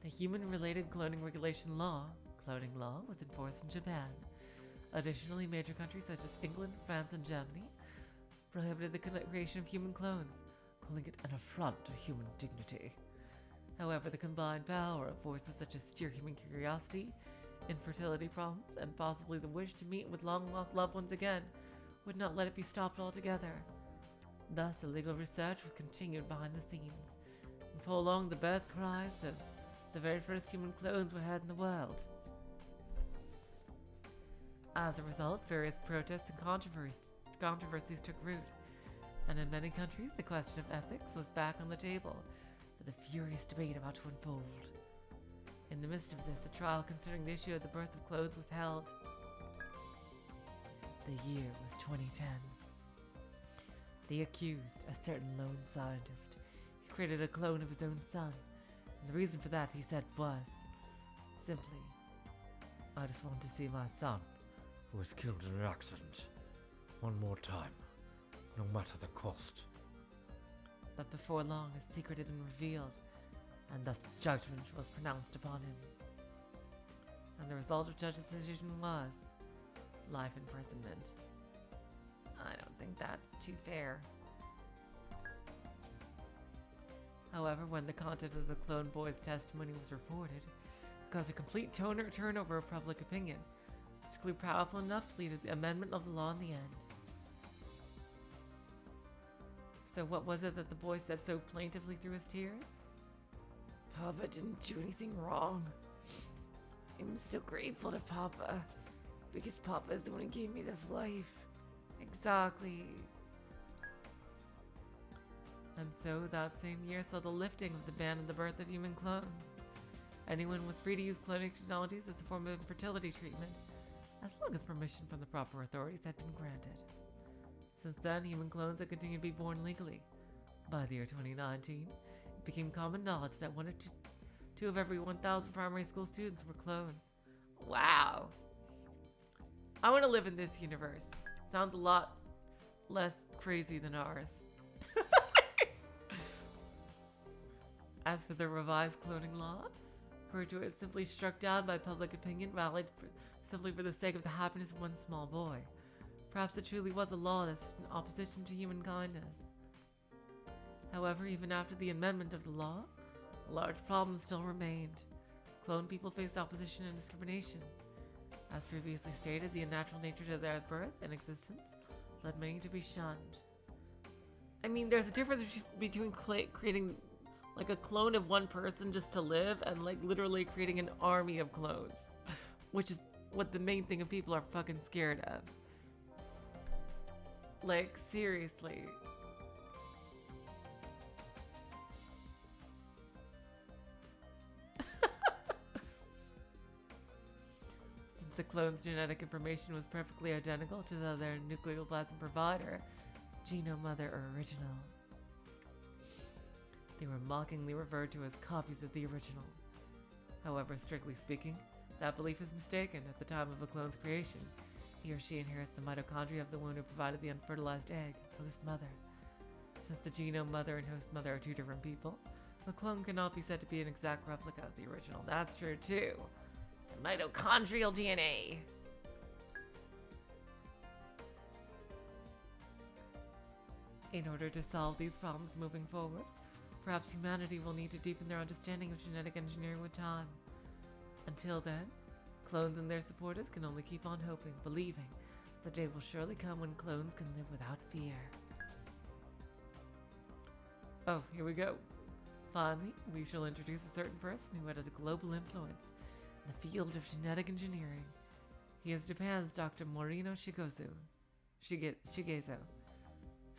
the Human-Related Cloning Regulation Law, cloning law, was enforced in Japan. Additionally, major countries such as England, France, and Germany prohibited the creation of human clones, calling it an affront to human dignity. However, the combined power of forces such as sheer human curiosity, infertility problems, and possibly the wish to meet with long-lost loved ones again would not let it be stopped altogether. Thus, illegal research was continued behind the scenes, and for long the birth cries of the very first human clones were heard in the world. As a result, various protests and controversies took root, and in many countries the question of ethics was back on the table, with a furious debate about to unfold. In the midst of this, a trial concerning the issue of the birth of clones was held. The year was 2010. The accused, a certain lone scientist, he created a clone of his own son, and the reason for that, he said, was simply, "I just want to see my son, who was killed in an accident, one more time, no matter the cost." But before long, his secret had been revealed, and thus judgment was pronounced upon him. And the result of the judge's decision was life imprisonment. I don't think that's too fair. However, when the content of the clone boy's testimony was reported, it caused a complete turnover of public opinion, which grew powerful enough to lead to the amendment of the law in the end. So what was it that the boy said so plaintively through his tears? "Papa didn't do anything wrong. I'm so grateful to Papa, because Papa is the one who gave me this life." Exactly. And so that same year saw the lifting of the ban on the birth of human clones. Anyone was free to use cloning technologies as a form of infertility treatment, as long as permission from the proper authorities had been granted. Since then, human clones have continued to be born legally. By the year 2019, it became common knowledge that one or two of every 1,000 primary school students were clones. Wow. I want to live in this universe. Sounds a lot less crazy than ours. As for the revised cloning law, referred to as simply struck down by public opinion, rallied simply for the sake of the happiness of one small boy. Perhaps it truly was a law that stood in opposition to human kindness. However, even after the amendment of the law, a large problem still remained. Clone people faced opposition and discrimination. As previously stated, the unnatural nature of their birth and existence led many to be shunned. I mean, there's a difference between creating like a clone of one person just to live and like literally creating an army of clones, which is what the main thing of people are fucking scared of. Like, seriously. Since the clone's genetic information was perfectly identical to their nucleoplasm provider, genome mother or original, they were mockingly referred to as copies of the original. However, strictly speaking, that belief is mistaken. At the time of a clone's creation, he or she inherits the mitochondria of the one who provided the unfertilized egg, host mother. Since the genome mother and host mother are two different people, the clone cannot be said to be an exact replica of the original. That's true too. The mitochondrial DNA. In order to solve these problems moving forward, perhaps humanity will need to deepen their understanding of genetic engineering with time. Until then, clones and their supporters can only keep on hoping, believing the day will surely come when clones can live without fear. Oh, here we go. Finally, we shall introduce a certain person who had a global influence in the field of genetic engineering. He is Japan's Dr. Morino Shigezo.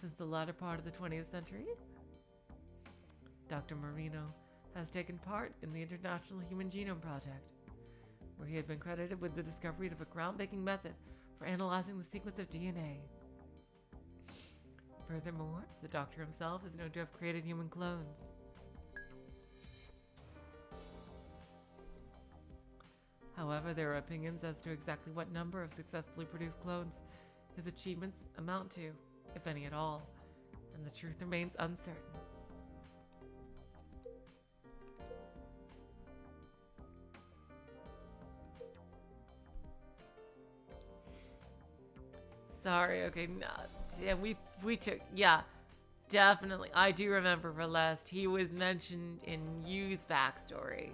Since the latter part of the 20th century, Dr. Morino has taken part in the International Human Genome Project, where he had been credited with the discovery of a groundbreaking method for analyzing the sequence of DNA. Furthermore, the doctor himself is known to have created human clones. However, there are opinions as to exactly what number of successfully produced clones his achievements amount to, if any at all, and the truth remains uncertain. Sorry, okay, no, yeah, we took, yeah, definitely. I do remember Relest. He was mentioned in Yu's backstory.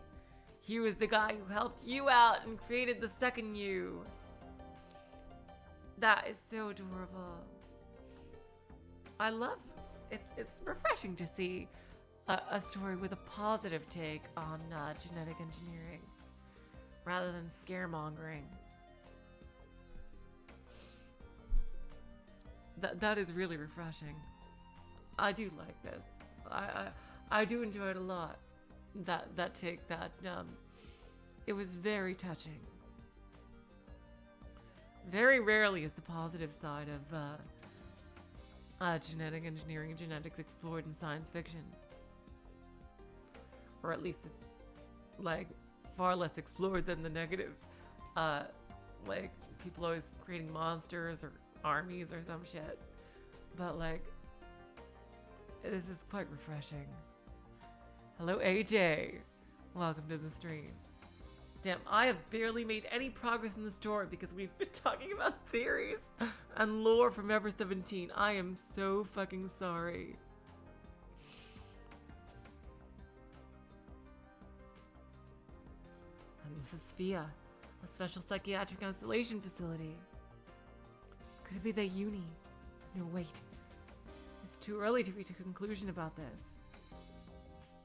He was the guy who helped you out and created the second you. That is so adorable. I love it. It's refreshing to see a story with a positive take on genetic engineering rather than scaremongering. That is really refreshing. I do like this. I do enjoy it a lot. That take, it was very touching. Very rarely is the positive side of genetic engineering and genetics explored in science fiction. Or at least it's like far less explored than the negative. Like people always creating monsters or armies or some shit. But like, this is quite refreshing. Hello AJ, welcome to the stream. Damn, I have barely made any progress in the story because we've been talking about theories and lore from Ever 17. I am so fucking sorry. And this is Sphia, a special psychiatric isolation facility. Could it be the Uni? No, wait. It's too early to reach a conclusion about this.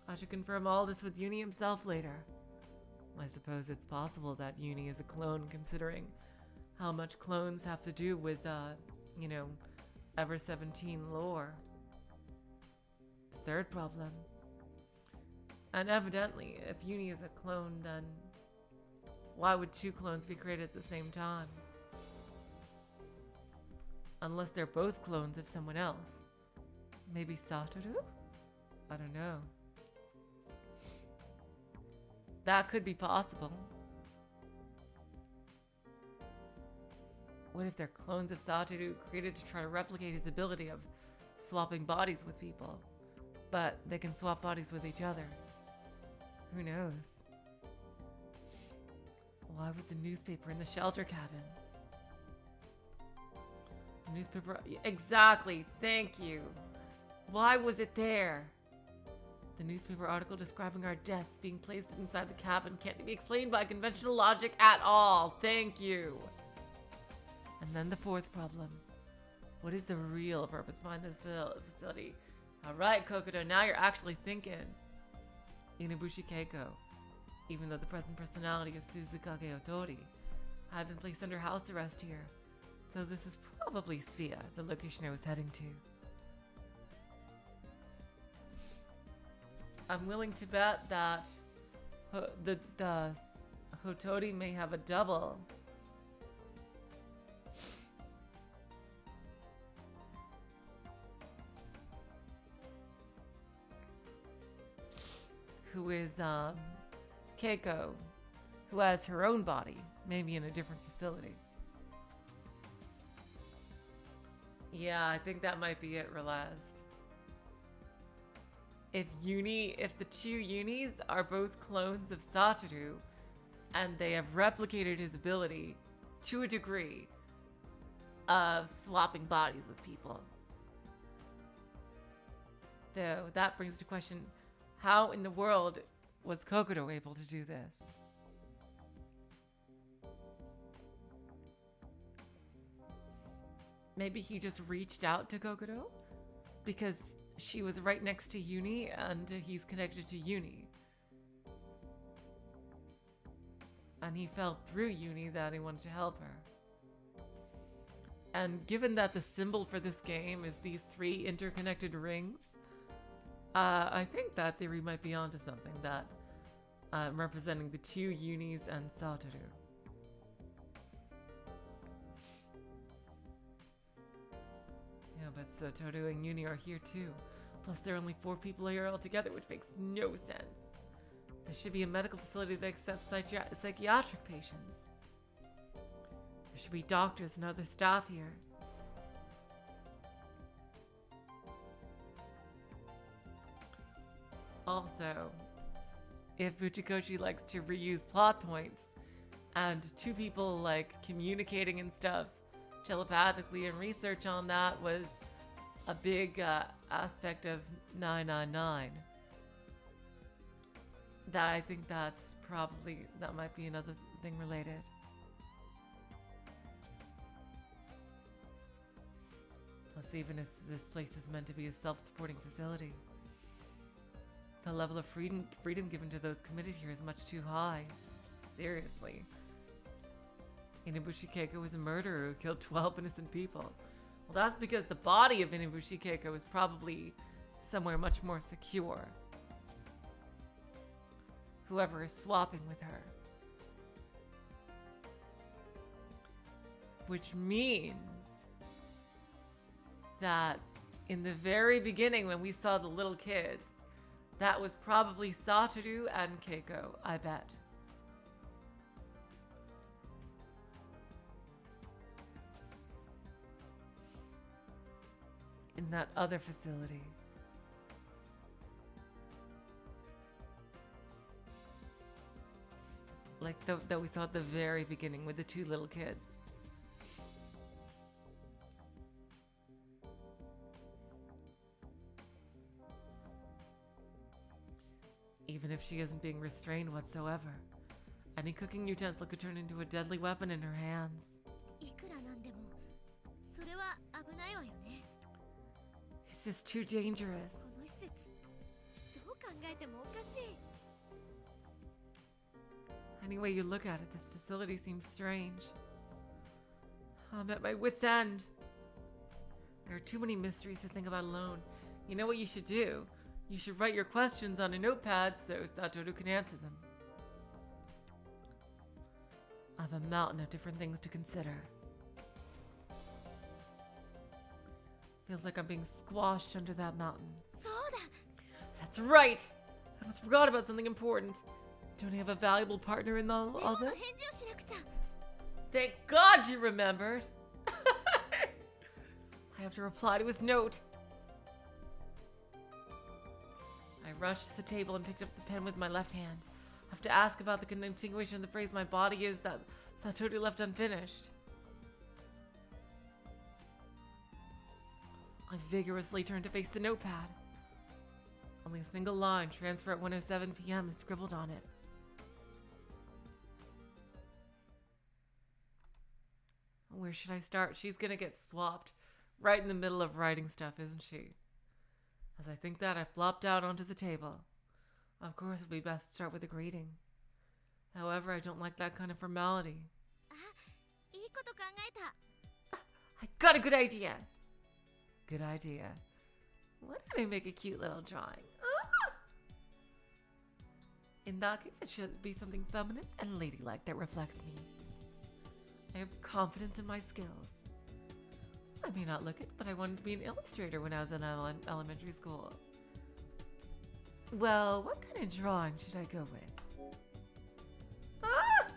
I should confirm all this with Uni himself later. I suppose it's possible that Uni is a clone, considering how much clones have to do with, you know, Ever 17 lore. Third problem. And evidently, if Uni is a clone, then why would two clones be created at the same time? Unless they're both clones of someone else. Maybe Satoru? I don't know. That could be possible. What if they're clones of Satoru created to try to replicate his ability of swapping bodies with people? But they can swap bodies with each other. Who knows? Why was the newspaper in the shelter cabin? The newspaper... Exactly! Thank you! Why was it there? The newspaper article describing our deaths being placed inside the cabin can't be explained by conventional logic at all. Thank you! And then the fourth problem. What is the real purpose behind this facility? Alright, Kokoro, now you're actually thinking. Inabushi Keiko, even though the present personality of Suzukage Otori, had been placed under house arrest here. So this is probably Sphia, the location I was heading to. I'm willing to bet that the Hotori may have a double. Who is Keiko, who has her own body, maybe in a different facility. Yeah, I think that might be it, Relast. If the two Unis are both clones of Satoru, and they have replicated his ability to a degree of swapping bodies with people. Though that brings to question, how in the world was Kokoro able to do this? Maybe he just reached out to Kokoro because she was right next to Uni and he's connected to Uni. And he felt through Uni that he wanted to help her. And given that the symbol for this game is these 3 interconnected rings, I think that theory might be onto something, that representing the 2 Unis and Satoru. Yeah, but Satoru and Uni are here too. Plus there are only 4 people here altogether, which makes no sense. There should be a medical facility that accepts psychiatric patients. There should be doctors and other staff here. Also, if Uchikoshi likes to reuse plot points, and 2 people like communicating and stuff telepathically, and research on that was a big aspect of 999, that I think that might be another thing related. Plus, even if this place is meant to be a self-supporting facility, the level of freedom given to those committed here is much too high. Seriously. Inabushi Keiko was a murderer who killed 12 innocent people. Well, that's because the body of Inabushi Keiko is probably somewhere much more secure. Whoever is swapping with her. Which means that in the very beginning when we saw the little kids, that was probably Satoru and Keiko, I bet. In that other facility. Like that we saw at the very beginning with the 2 little kids. Even if she isn't being restrained whatsoever, any cooking utensil could turn into a deadly weapon in her hands. It's just too dangerous. Any way you look at it, this facility seems strange. I'm at my wit's end. There are too many mysteries to think about alone. You know what you should do? You should write your questions on a notepad so Satoru can answer them. I have a mountain of different things to consider. Feels like I'm being squashed under that mountain. そうだ That's right! I almost forgot about something important. Don't I have a valuable partner in all メモの this? 返事をしなくちゃ Thank God you remembered! I have to reply to his note. I rushed to the table and picked up the pen with my left hand. I have to ask about the continuation of the phrase my body is that Satoru left unfinished. I vigorously turned to face the notepad. Only a single line, transfer at 1:07 p.m. is scribbled on it. Where should I start? She's gonna get swapped right in the middle of writing stuff, isn't she? As I think that, I flopped out onto the table. Of course, it would be best to start with a greeting. However, I don't like that kind of formality. あいいこと考えた I got a good idea! Good idea. Why don't I make a cute little drawing? Ah! In that case, it should be something feminine and ladylike that reflects me. I have confidence in my skills. I may not look it, but I wanted to be an illustrator when I was in elementary school. Well, what kind of drawing should I go with? Ah!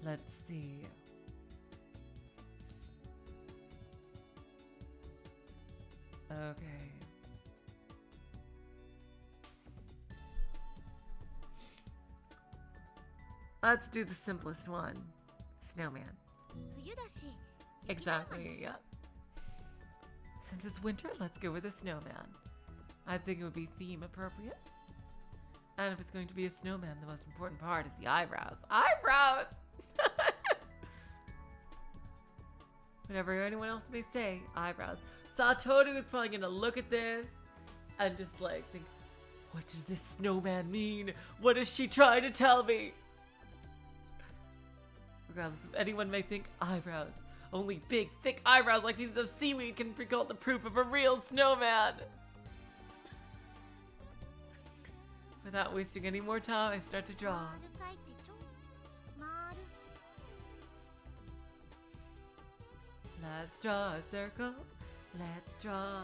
Let's see. Okay. Let's do the simplest one. Snowman. 冬だし Exactly, yeah. Since it's winter, let's go with a snowman. I think it would be theme appropriate. And if it's going to be a snowman, the most important part is the eyebrows. Eyebrows! Whatever anyone else may say, eyebrows. Satoru is probably gonna look at this and just like think, what does this snowman mean? What is she trying to tell me? Regardless of anyone may think eyebrows. Only big, thick eyebrows like pieces of seaweed can be called the proof of a real snowman. Without wasting any more time, I start to draw. 丸書いてちょ丸 Let's draw a circle. Let's draw.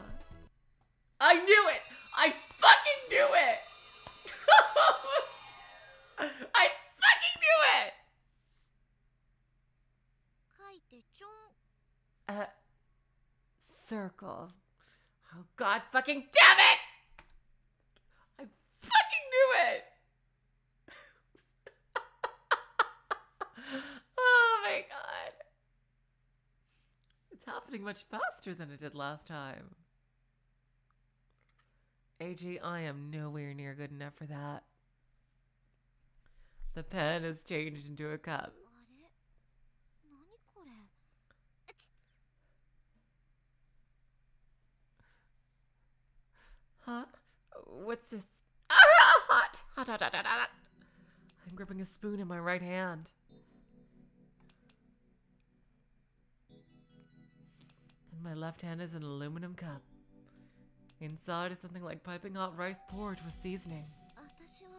I knew it! I fucking knew it! I fucking knew it! 書いてちょん Circle. Oh god fucking damn it! I fucking knew it! Oh my god. It's happening much faster than it did last time. AJ, I am nowhere near good enough for that. The pen has changed into a cup. あれ何これ Huh? What's this? Ah, hot! Hot, hot, hot, hot, hot. I'm gripping a spoon in my right hand. And my left hand is an aluminum cup. Inside is something like piping hot rice poured with seasoning. 私は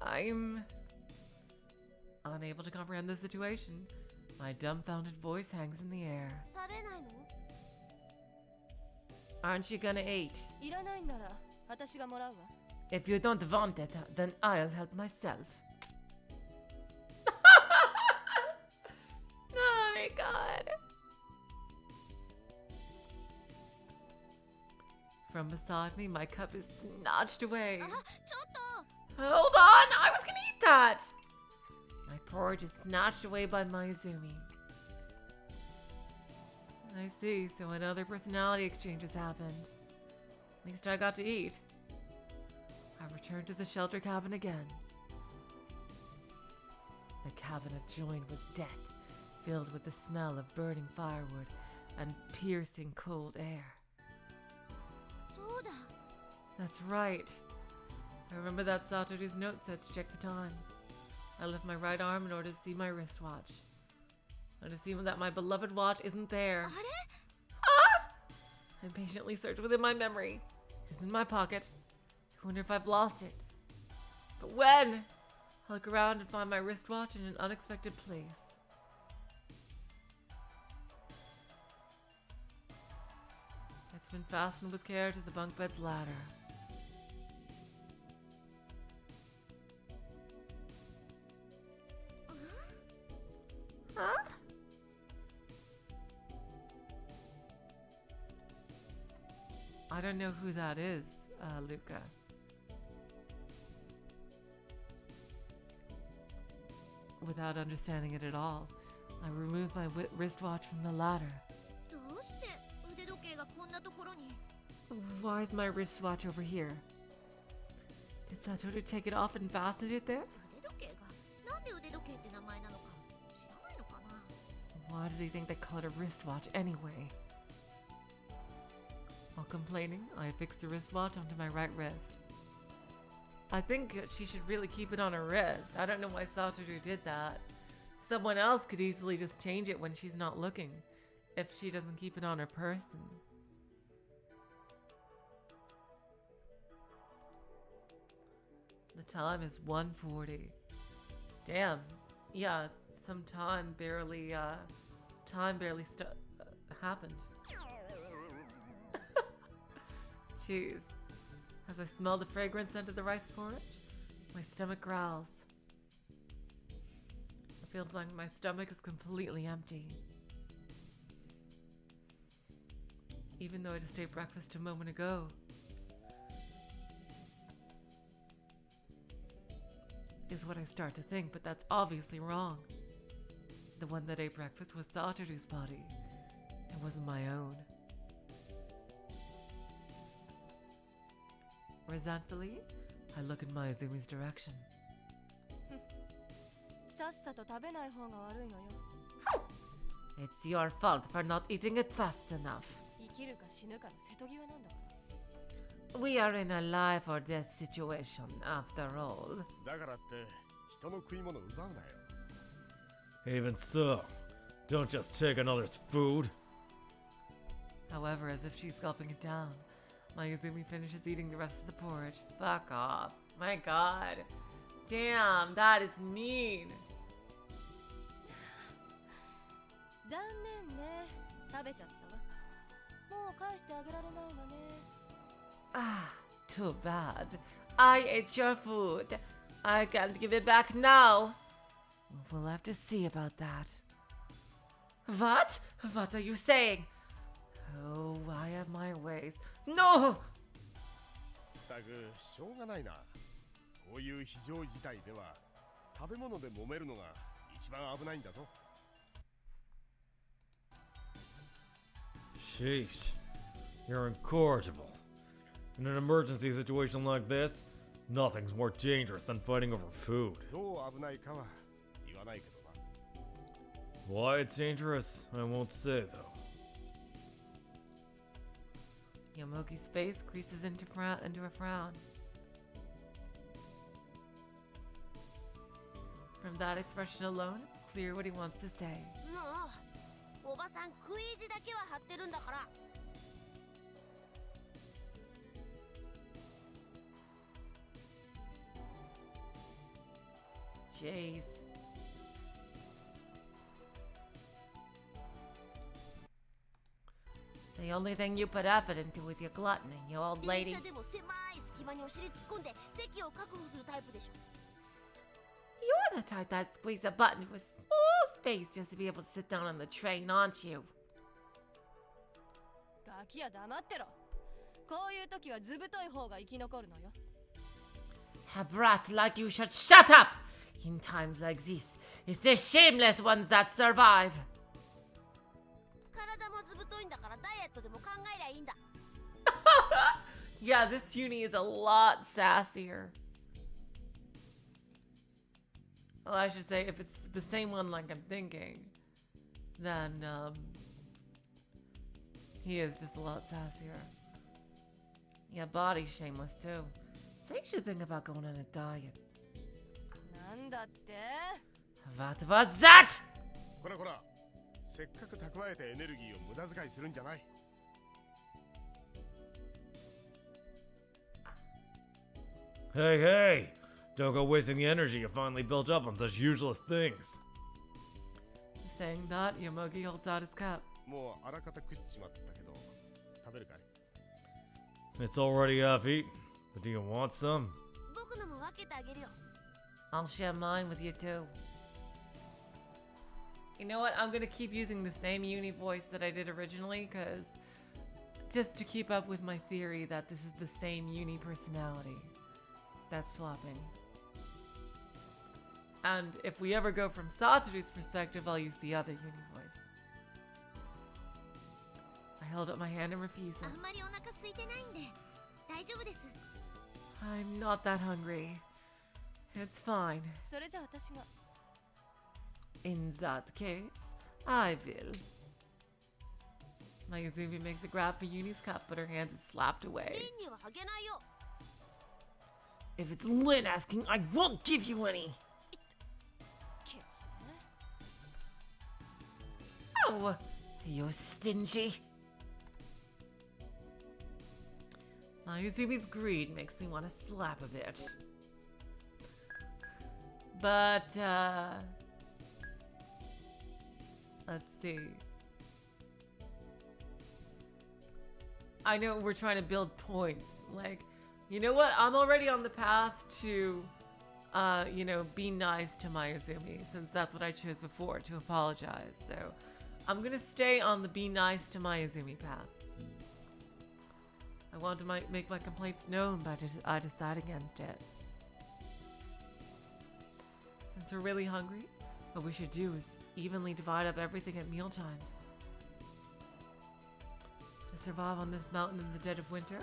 I'm unable to comprehend the situation. My dumbfounded voice hangs in the air. 食べないの Aren't you gonna eat? いらないんなら私がもらうわ If you don't want it, then I'll help myself. Oh my god. From beside me, my cup is snatched away. あちょっと Hold on, I was gonna eat that. My porridge is snatched away by Mayuzumi. I see, so another personality exchange has happened. At least I got to eat. I returned to the shelter cabin again. The cabinet joined with death, filled with the smell of burning firewood and piercing cold air. そうだ That's right. I remember that Satoru's note said to check the time. I lift my right arm in order to see my wristwatch. And to see that my beloved watch isn't there. あれ Ah! I patiently search within my memory. It's in my pocket. I wonder if I've lost it. But when? I look around and find my wristwatch in an unexpected place. been fastened with care to the bunk bed's ladder. Huh? I don't know who that is, Luca. Without understanding it at all, I removed my wristwatch from the ladder. どうして腕時計がこんなところに Why is my wristwatch over here? Did Satoru take it off and fasten it there? 腕時計がなんで腕時計って名前なのか知らないのかな Why does he think they call it a wristwatch anyway? While complaining, I affixed the wristwatch onto my right wrist. I think she should really keep it on her wrist. I don't know why Satoru did that. Someone else could easily just change it when she's not looking, if she doesn't keep it on her person. The time is 1:40. Damn. Yeah, some time barely happened. Jeez. As I smell the fragrance under the rice porridge, my stomach growls. It feels like my stomach is completely empty. Even though I just ate breakfast a moment ago. Is what I start to think, but that's obviously wrong. The one that ate breakfast was Satoru's body. It wasn't my own. Resentfully, I look in Mayuzumi's direction. さっさと食べない方が悪いのよ。 It's your fault for not eating it fast enough. 生きるか死ぬかの瀬戸際なんだから。 We are in a life or death situation, after all. だからって人の食い物を奪うなよ。 Even so, don't just take another's food. However, as if she's gulping it down, Mayuzumi finishes eating the rest of the porridge. Fuck off. My god. Damn, that is mean. 残念ね。食べちゃったわ。もう返してあげられないわね。 Ah, too bad. I ate your food. I can't give it back now. We'll have to see about that. What? What are you saying? Oh, I have my ways. No! だくしょうがないな。こういう非常事態では食べ物で揉めるのが一番危ないんだぞ。 Sheesh, you're incorrigible. In an emergency situation like this, nothing's more dangerous than fighting over food. どう危ないかは言わないけどな。 Why it's dangerous, I won't say though. Yomogi's face creases into a frown. From that expression alone, it's clear what he wants to say. もうおばさん食い意地だけは張ってるんだから。 Jeez. The only thing you put effort into is your gluttony, you old 電 lady. 車でも狭い隙間にお尻突っ込んで席を確保するタイプでしょ。 You're the type that squeeze a button to a small space just to be able to sit down on the train, aren't you? ガキや黙ってろ。こういう時はずぶとい方が生き残るのよ。 A brat like you should shut up! In times like this, it's the shameless ones that survive. 体もずぶといんだからダイエットでも考えりゃいいんだ。 Yeah, this uni is a lot sassier. Well, I should say, if it's the same one like I'm thinking, then, he is just a lot sassier. Yeah, body shameless too. So you should think about going on a diet. なんだって What was that? こらこら、せっかく蓄えたエネルギーを無駄遣いするんじゃない。 Hey, hey! Don't go wasting the energy you finally built up on such useless things. Saying that, Yomogi holds out his cup. もうあらかた食っちまったけど、食べるかい？ It's already half-eaten, but do you want some? 僕のも分けてあげるよ。 I'll share mine with you too. You know what? I'm gonna keep using the same uni voice that I did originally, because just to keep up with my theory that this is the same uni personality. That's swapping. And if we ever go from Satoru's perspective, I'll use the other uni voice. I held up my hand in refusal. あんまりお腹空いてないんで大丈夫です。 I'm not that hungry. It's fine. それじゃあ私が。 In that case, I will. Mayuzumi makes a grab for Uni's cup, but her hand is slapped リ away. ンにはあげないよ。 If it's Lin asking, I won't give you any. ケチね。 Oh, you're stingy. Mayuzumi's greed makes me want to slap a bit. But, let's see. I know we're trying to build points. Like, you know what? I'm already on the path to, you know, be nice to Mayuzumi, since that's what I chose before, to apologize. So, I'm gonna stay on the be nice to Mayuzumi path. I want to make my complaints known, but I decide against it. Since we're really hungry, what we should do is evenly divide up everything at meal times. To survive on this mountain in the dead of winter,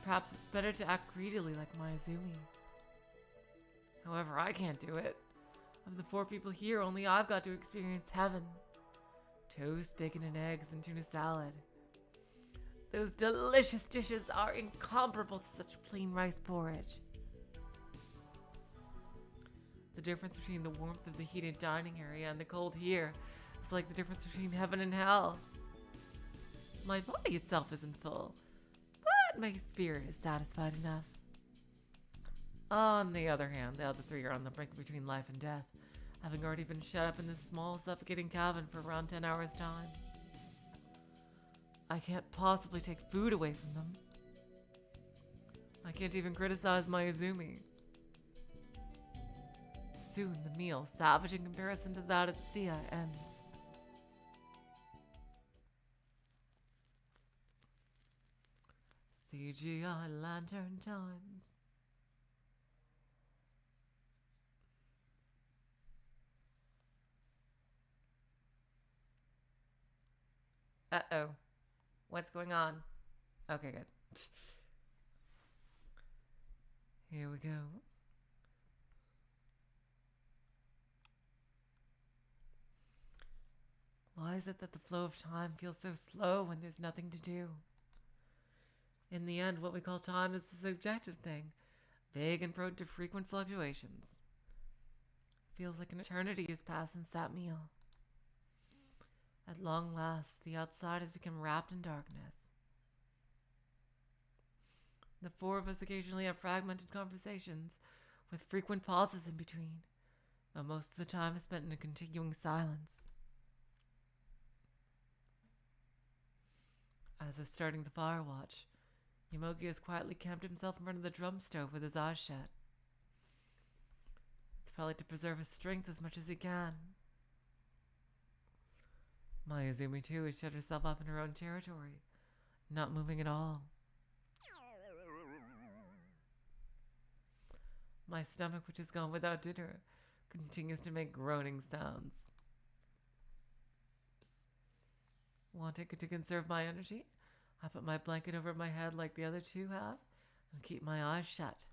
perhaps it's better to act greedily like Mayuzumi. However, I can't do it. Of the 4 people here, only I've got to experience heaven. Toast, bacon and eggs, and tuna salad. Those delicious dishes are incomparable to such plain rice porridge. The difference between the warmth of the heated dining area and the cold here is like the difference between heaven and hell. My body itself isn't full, but my spirit is satisfied enough. On the other hand, the other 3 are on the brink between life and death, having already been shut up in this small, suffocating cabin for around 10 hours' time. I can't possibly take food away from them. I can't even criticize Mayuzumi. Soon the meal, savage in comparison to that at Sphia, ends. CGI lantern times. Uh-oh. What's going on? Okay, good. Here we go. Why is it that the flow of time feels so slow when there's nothing to do? In the end, what we call time is a subjective thing, vague and prone to frequent fluctuations. Feels like an eternity has passed since that meal. At long last, the outside has become wrapped in darkness. The 4 of us occasionally have fragmented conversations, with frequent pauses in between, but most of the time is spent in a continuing silence. As if starting the fire watch, Yamogi has quietly camped himself in front of the drum stove with his eyes shut. It's probably to preserve his strength as much as he can. Mayuzumi, too, has shut herself up in her own territory, not moving at all. My stomach, which has gone without dinner, continues to make groaning sounds. Wanting to conserve my energy, I put my blanket over my head like the other 2 have, and keep my eyes shut.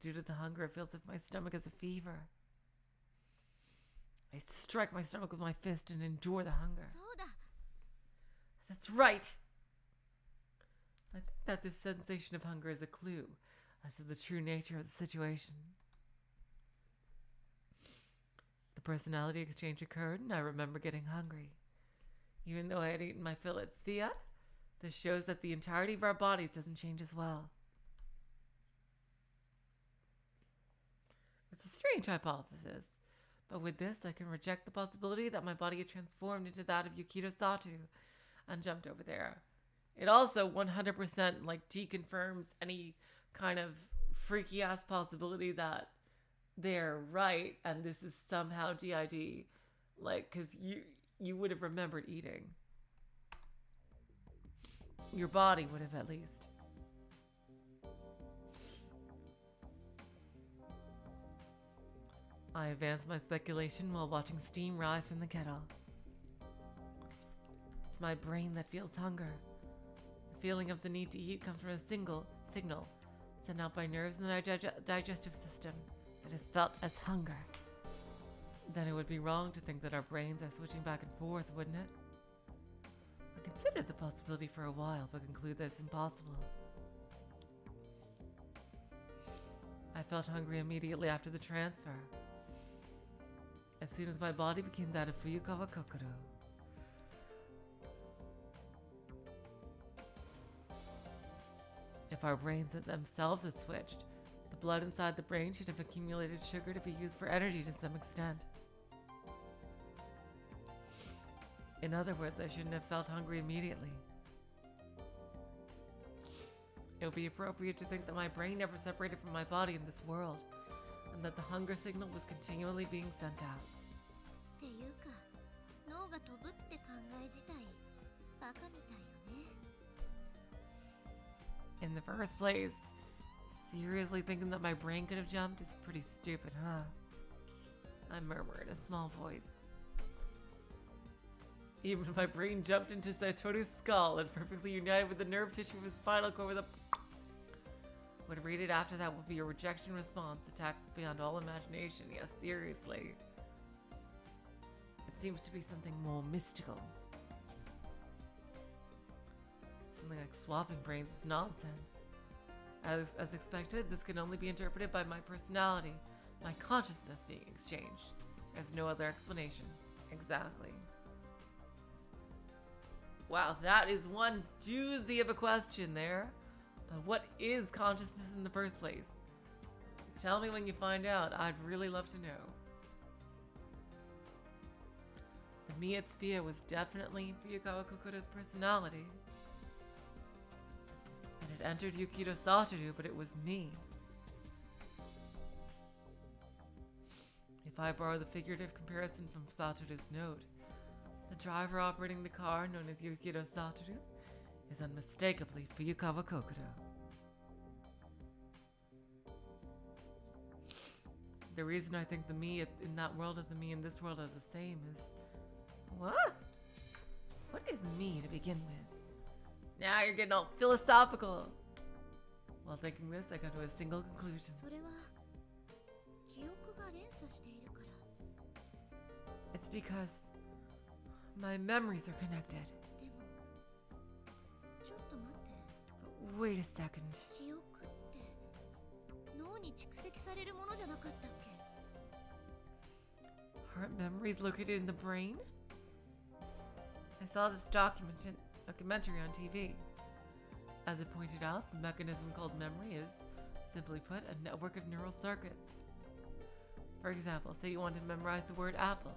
Due to the hunger, it feels as if my stomach has a fever. I strike my stomach with my fist and endure the hunger. そうだ。 That's right! I think that this sensation of hunger is a clue as to the true nature of the situation. The personality exchange occurred, and I remember getting hungry. Even though I had eaten my fill at Sphia, this shows that the entirety of our bodies doesn't change as well. It's a strange hypothesis, but with this I can reject the possibility that my body had transformed into that of Yukito Satu and jumped over there. It also 100% like deconfirms any kind of freaky ass possibility that they're right and this is somehow DID, like, because you would have remembered eating. Your body would have, at least. I advanced my speculation while watching steam rise from the kettle. It's my brain that feels hunger. The feeling of the need to eat comes from a single signal sent out by nerves in the digestive system that is felt as hunger. Then it would be wrong to think that our brains are switching back and forth, wouldn't it? I considered the possibility for a while, but conclude that it's impossible. I felt hungry immediately after the transfer, as soon as my body became that of Fuyukawa Kokoro. If our brains themselves had switched, the blood inside the brain should have accumulated sugar to be used for energy to some extent. In other words, I shouldn't have felt hungry immediately. It would be appropriate to think that my brain never separated from my body in this world, and that the hunger signal was continually being sent out. っていうか、脳が飛ぶって考え自体バカみたいよね。 In the first place, seriously thinking that my brain could have jumped is pretty stupid, huh? I murmur in a small voice. Even if my brain jumped into Satoru's skull and perfectly united with the nerve tissue of his spinal cord with a would read it after that would be a rejection response, attack beyond all imagination. Yes, seriously. It seems to be something more mystical. Something like swapping brains is nonsense. As expected, this can only be interpreted by my personality, my consciousness being exchanged. There's no other explanation. Exactly. Wow, that is one doozy of a question there. But what is consciousness in the first place? Tell me when you find out. I'd really love to know. The me at Sphere was definitely Fuyukawa Kokoro's personality. It had entered Yukito Satoru, but it was me. If I borrow the figurative comparison from Satoru's note, the driver operating the car, known as Yukito Satoru, is unmistakably Fuyukawa Kokoro. The reason I think the me in that world and the me in this world are the same is... What? What is me to begin with? Now you're getting all philosophical. While thinking this, I come to a single conclusion. それは記憶が連鎖しているから。 It's because my memories are connected. でも、ちょっと待って。 But wait a second. 記憶って脳に蓄積されるものじゃなかったっけ？ Aren't memories located in the brain? I saw this documentary on TV. As it pointed out, the mechanism called memory is, simply put, a network of neural circuits. For example, say you want to memorize the word apple.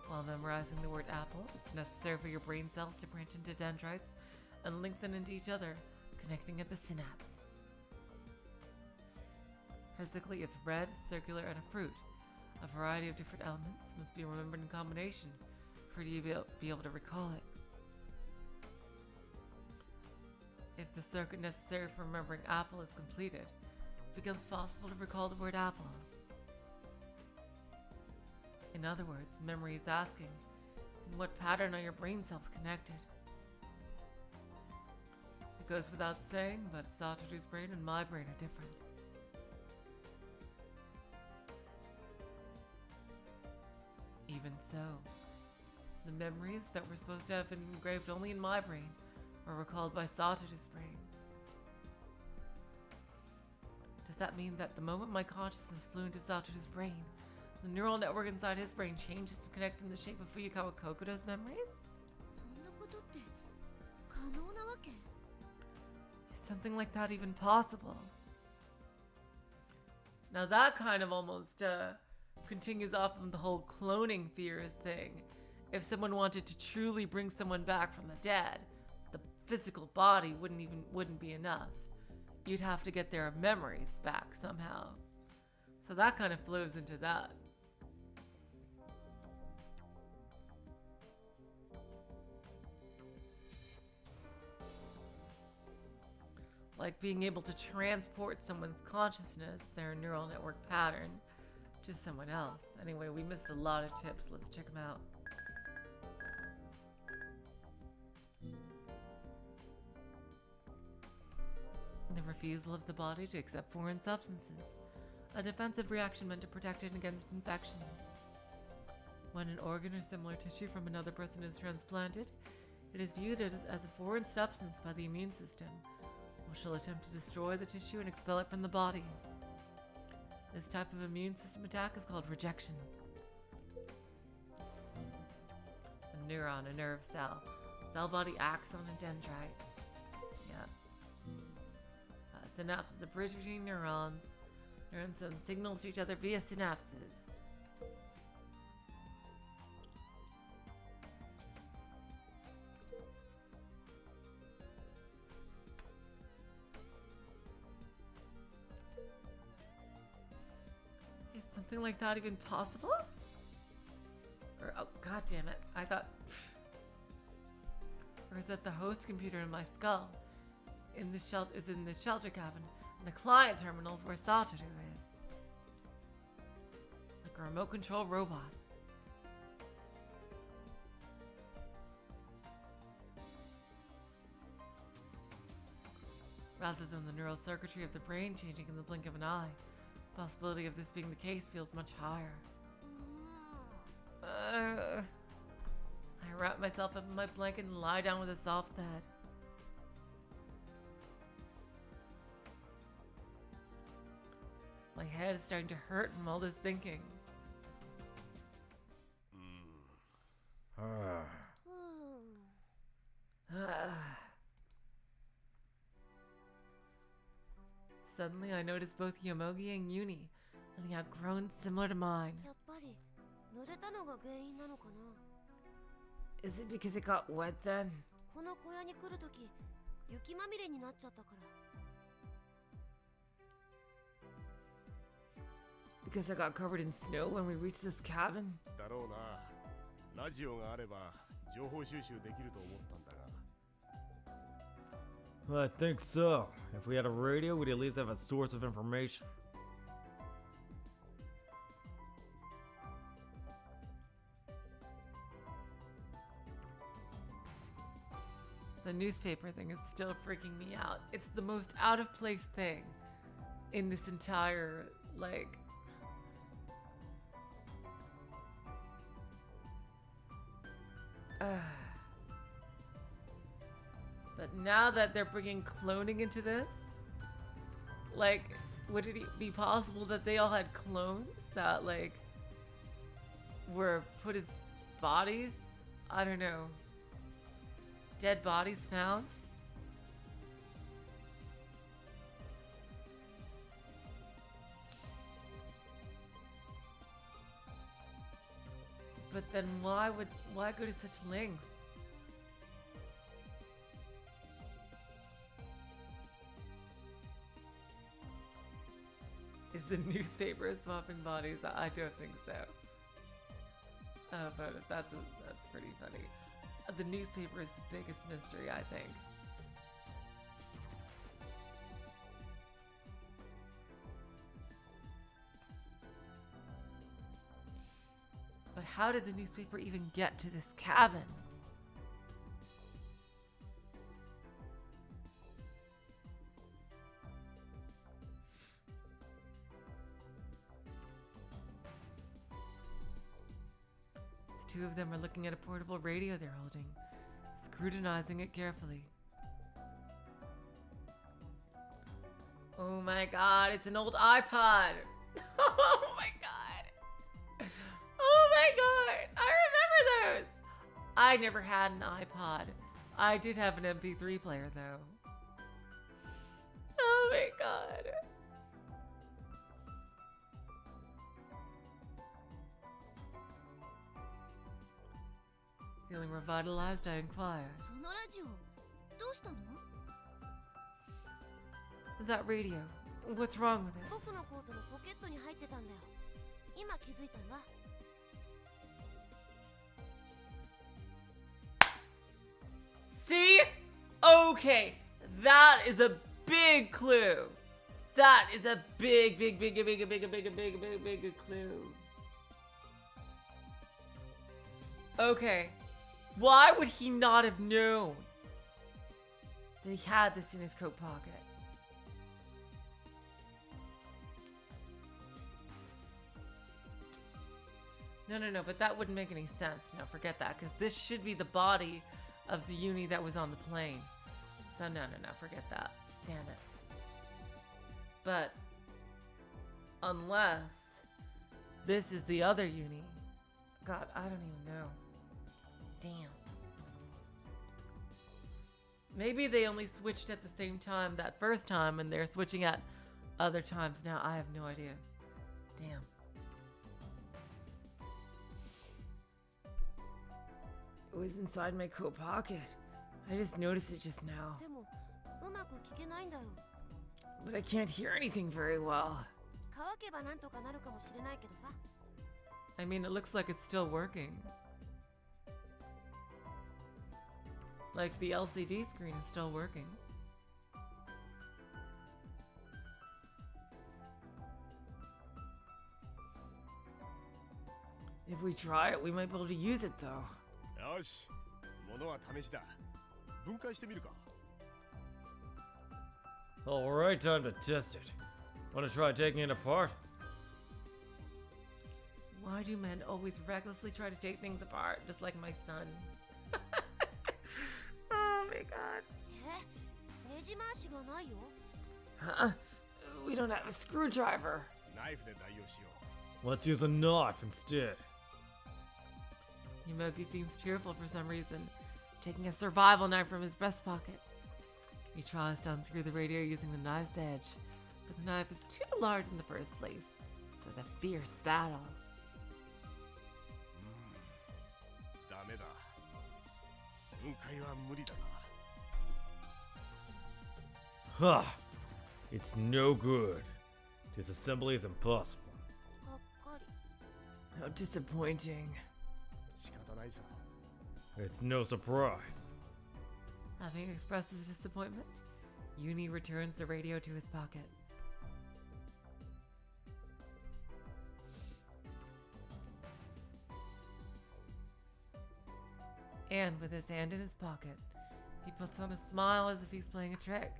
While memorizing the word apple, it's necessary for your brain cells to branch into dendrites and lengthen into each other, connecting at the synapse. Physically, it's red, circular, and a fruit. A variety of different elements must be remembered in combination for you to be able to recall it. If the circuit necessary for remembering apple is completed, it becomes possible to recall the word apple. In other words, memory is asking, in what pattern are your brain cells connected? It goes without saying, but Satoru's brain and my brain are different. Even so, the memories that were supposed to have been engraved only in my brain were recalled by Satoru's brain. Does that mean that the moment my consciousness flew into Satoru's brain, the neural network inside his brain changed to connect in the shape of Fuyukawa Kokoro's memories? そんなことって可能なわけ？ Is something like that even possible? Now that kind of almost continues off of the whole cloning fears thing. if someone wanted to truly bring someone back from the dead, the physical body wouldn't be enough. You'd have to get their memories back somehow. So that kind of flows into that. Like being able to transport someone's consciousness, their neural network pattern, to someone else. Anyway, we missed a lot of tips. Let's check them out. The refusal of the body to accept foreign substances. A defensive reaction meant to protect it against infection. When an organ or similar tissue from another person is transplanted, it is viewed as a foreign substance by the immune system, which will attempt to destroy the tissue and expel it from the body. This type of immune system attack is called rejection. A neuron, a nerve cell. Cell body axon and dendrites. Yeah. Synapses are bridge between neurons. Neurons send signals to each other via synapses. Is something like that even possible? Or, oh, god damn it. I thought... Or is that the host computer in my skull? In the shelter cabin, and the client terminals where Satoru is. Like a remote control robot. Rather than the neural circuitry of the brain changing in the blink of an eye, the possibility of this being the case feels much higher. I wrap myself up in my blanket and lie down with a soft head. My head is starting to hurt from all this thinking. Suddenly, I noticed both Yomogi and Yuni having outgrown similar to mine. Is it because it got wet then? Because I got covered in snow when we reached this cabin? Well, I think so. If we had a radio, we'd at least have a source of information. The newspaper thing is still freaking me out. It's the most out of place thing in this entire, like... But now that they're bringing cloning into this, like, would it be possible that they all had clones that, like, were put as bodies? I don't know. Dead bodies found? But then why go to such lengths? Is the newspaper swapping bodies? I don't think so. But that's pretty funny. The newspaper is the biggest mystery, I think. But how did the newspaper even get to this cabin? The two of them are looking at a portable radio they're holding, scrutinizing it carefully. Oh my god, it's an old iPod! Oh my god! Oh my god! I remember those! I never had an iPod. I did have an MP3 player though. Oh my god. Feeling revitalized, I inquire. そのラジオどうしたの？ That radio, what's wrong with it? 僕のコートのポケットに入ってたんだよ。今気づいたんだ。 See? Okay, that is a big clue. That is a big clue. Okay, why would he not have known that he had this in his coat pocket? No, but that wouldn't make any sense. No, forget that, because this should be the body of the uni that was on the plane. So no, forget that. Damn it. But unless this is the other uni. God, I don't even know. Damn. Maybe they only switched at the same time that first time and they're switching at other times now. I have no idea. Damn. It was inside my coat pocket. I just noticed it just now. でもうまく聞けないんだよ。 But I can't hear anything very well. 乾けばなんとかなるかもしれないけどさ。 I mean, it looks like it's still working. Like the LCD screen is still working. If we try it, we might be able to use it though. よし、物は試しだ。分解してみるか。 Alright, time to test it. Wanna try taking it apart? Why do men always recklessly try to take things apart, just like my son? Oh my god. ネジ回しがないよ。 Huh? We don't have a screwdriver. ナイフで代用しよ Let's use a knife instead. Yumoki seems cheerful for some reason, taking a survival knife from his breast pocket. He tries to unscrew the radio using the knife's edge, but the knife is too large in the first place, so it's a fierce battle. う。ダメだ。分解は無理だな。 Huh. It's no good. Disassembly is impossible. がっかり。 How disappointing. 仕方ないさ。 It's no surprise. Having expressed his disappointment, Uni returns the radio to his pocket. And with his hand in his pocket, he puts on a smile as if he's playing a trick.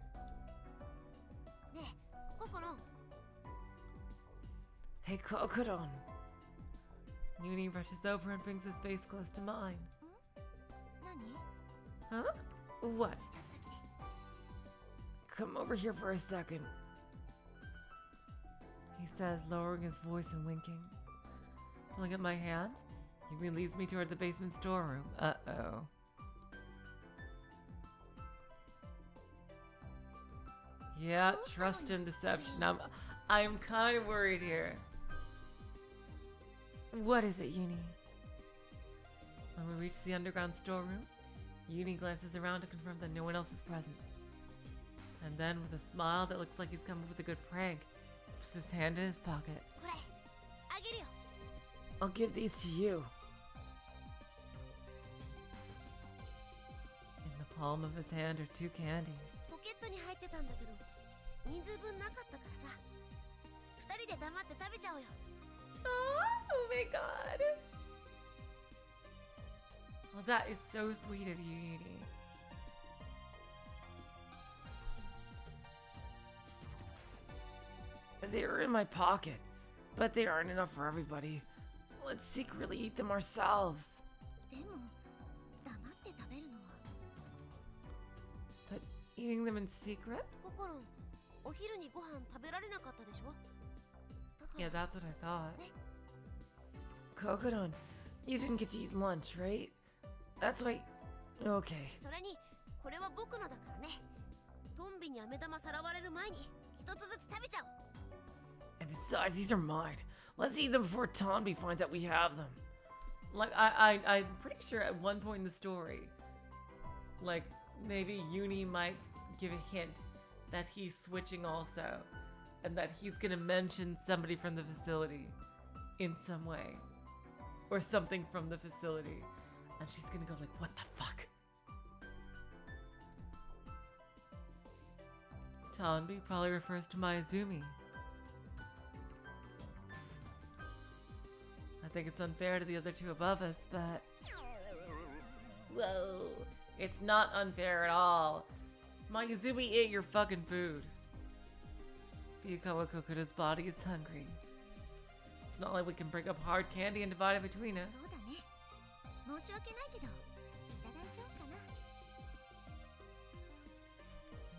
ねえ、ココロン。 Hey, Kokoro. Uni rushes over and brings his face close to mine. 何？ Huh? What? ちょっと来て。 Come over here for a second. He says, lowering his voice and winking. Pulling at my hand, he leads me toward the basement storeroom. Uh-oh. Yeah, trust and deception. I'm kind of worried here. What is it, Uni? When we reach the underground storeroom, Uni glances around to confirm that no one else is present. And then, with a smile that looks like he's coming with a good prank, puts his hand in his pocket. これ、あげるよ。 I'll give these to you. In the palm of his hand are 2 candies. ポケットに入ってたんだけど、人数分なかったからさ。二人で黙って食べちゃおうよ。 Oh my god. Well, that is so sweet of you, Uni. They were in my pocket, but they aren't enough for everybody. Let's secretly eat them ourselves. でも、黙って食べるのは。 But eating them in secret? ココロン、お昼にご飯食べられなかったでしょ？だから Yeah, that's what I thought. ね。 Kokoro, you didn't get to eat lunch, right? That's why... Okay. それに、これは僕のだからね。トンビに飴玉さらわれる前に、一つずつ食べちゃおう。 And besides, these are mine. Let's eat them before Tonbi finds out we have them. Like, I'm pretty sure at one point in the story, like, maybe Uni might give a hint that he's switching also, and that he's gonna mention somebody from the facility in some way, or something from the facility, and she's gonna go like, what the fuck? Tanbi probably refers to Mayuzumi. I think it's unfair to the other two above us, but... Whoa. It's not unfair at all. Mayuzumi ate your fucking food. Fuyukawa Kokoda's body is hungry. It's not like we can break up hard candy and divide it between us. そうだね。申し訳ないけど、いただいちゃおうか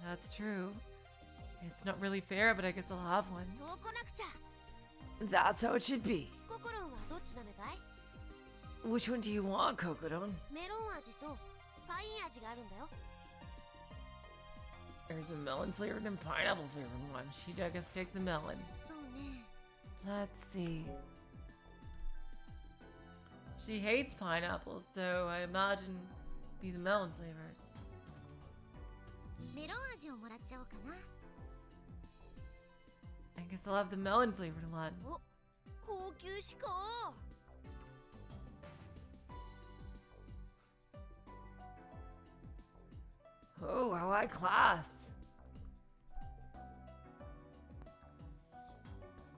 な。 That's true. It's not really fair, but I guess I'll have one. そうこなくちゃ。 That's how it should be. ココロンはどっち舐めたい？ Which one do you want, Kokodon? メロン味とパイン味があるんだよ。 There's a melon flavored and pineapple flavored one. She'd, I guess, take the melon. そうね。 Let's see. She hates pineapple, so I imagine be the melon flavored. メロン味をもらっちゃおうかな。 I guess I'll have the melon flavored one. お、高級志向。 Oh, how high class.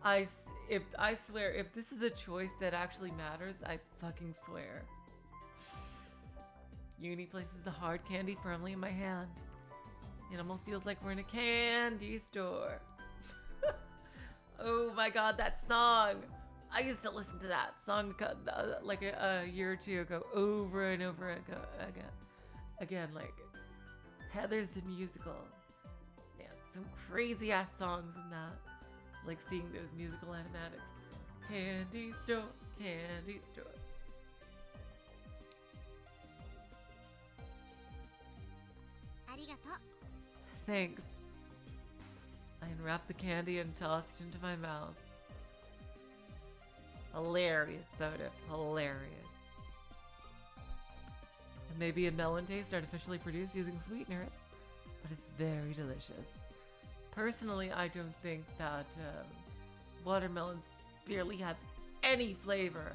I swear, if this is a choice that actually matters, I fucking swear. Uni places the hard candy firmly in my hand. It almost feels like we're in a candy store. Oh my god, that song! I used to listen to that song like a year or two ago, over and over again, like Heather's the musical. Yeah, some crazy ass songs in that. Like seeing those musical animatics. Candy store, candy store. Arigato. Thanks. I unwrap the candy and toss it into my mouth. Hilarious photo. Hilarious. It may be a melon taste artificially produced using sweeteners, but it's very delicious. Personally, I don't think that watermelons barely have any flavor.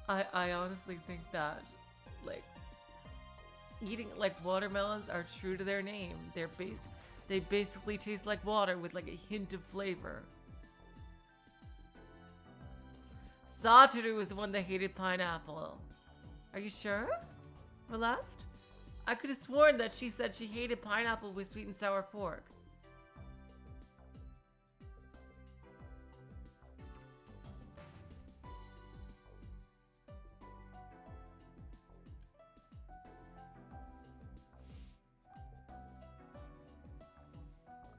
I honestly think that, like, eating like watermelons are true to their name. They basically taste like water with like a hint of flavor. Satoru was the one that hated pineapple. Are you sure? Relast? I could have sworn that she said she hated pineapple with sweet and sour pork.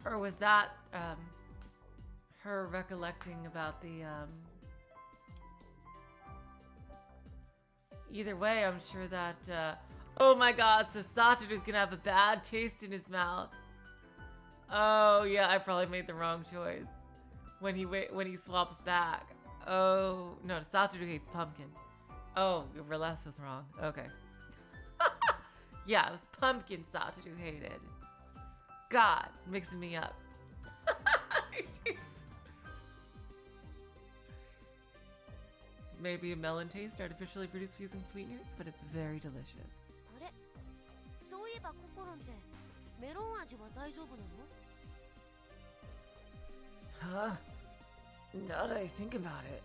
Or was that her recollecting about the either way, I'm sure that oh my god, so Satoru's gonna have a bad taste in his mouth. Oh yeah, I probably made the wrong choice when he swaps back. Oh no, Satoru hates pumpkin. Oh, Relest was wrong. Okay. Yeah, it was pumpkin Satoru hated. God, mixing me up. Maybe a melon taste artificially produced using sweeteners, but it's very delicious. あれ、そういえばココロンってメロン味は大丈夫なの？ Huh? Now that I think about it,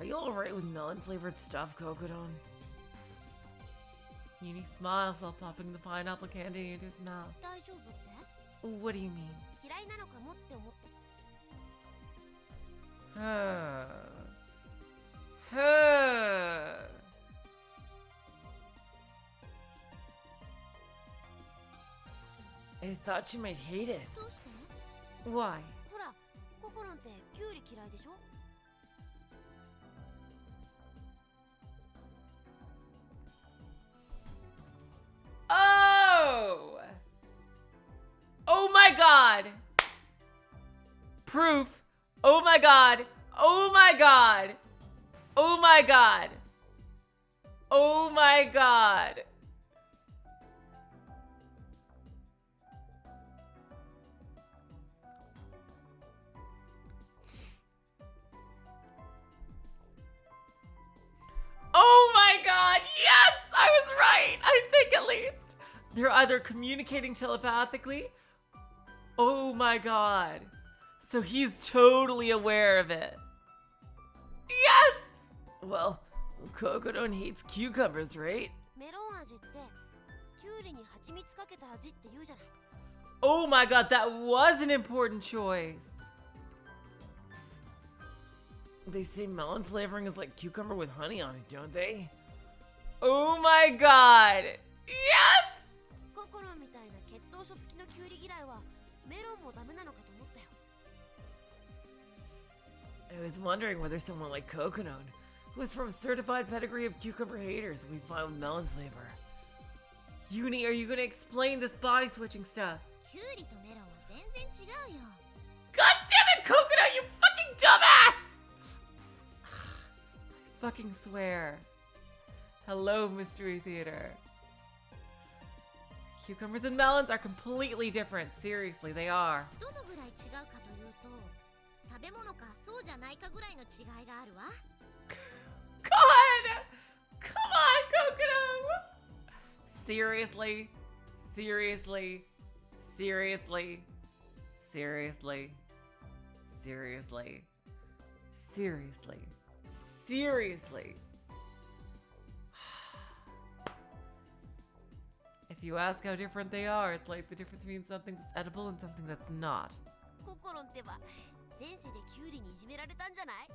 are you alright with melon flavored stuff, Kokoro? Uni smiles while popping the pineapple candy into his mouth. 大丈夫って？ What do you mean? 嫌いなのかもって思って。 I thought you might hate it. どうして？ Why? ほら、ココロンってキュウリ嫌いでしょ？ Oh! Oh my god! Proof! Oh my god! Oh my god. Oh my god. Oh my god. Oh my god, yes! I was right! I think at least. They're either communicating telepathically. Oh my god. So he's totally aware of it. Yes! Well, Kokoro hates cucumbers, right? メロン味ってキュウリに蜂蜜かけた味って言うじゃない。 Oh my god, that was an important choice. They say melon flavoring is like cucumber with honey on it, don't they? Oh my god! Yes! ココロみたいな血統書付きのキュウリ嫌いはメロンもダメなのかと思ったよ。 I was wondering whether someone like Kokoro, who is from a certified pedigree of cucumber haters, would be fine with melon flavor. Uni, are you gonna explain this body switching stuff? キュウリとメロンは全然違うよ。 God damn it, Kokoro, you fucking dumbass! I fucking swear. Hello, Mystery Theater. Cucumbers and melons are completely different. Seriously, they are. どのぐらい違うかというと、食べ物かそうじゃないかぐらいの違いがあるわ。 God! Come on, Kokoro! Seriously? Seriously? Seriously? Seriously? Seriously? Seriously? Seriously? If you ask how different they are, it's like the difference between something that's edible and something that's not. ココロンってば前世でキュウリにいじめられたんじゃない？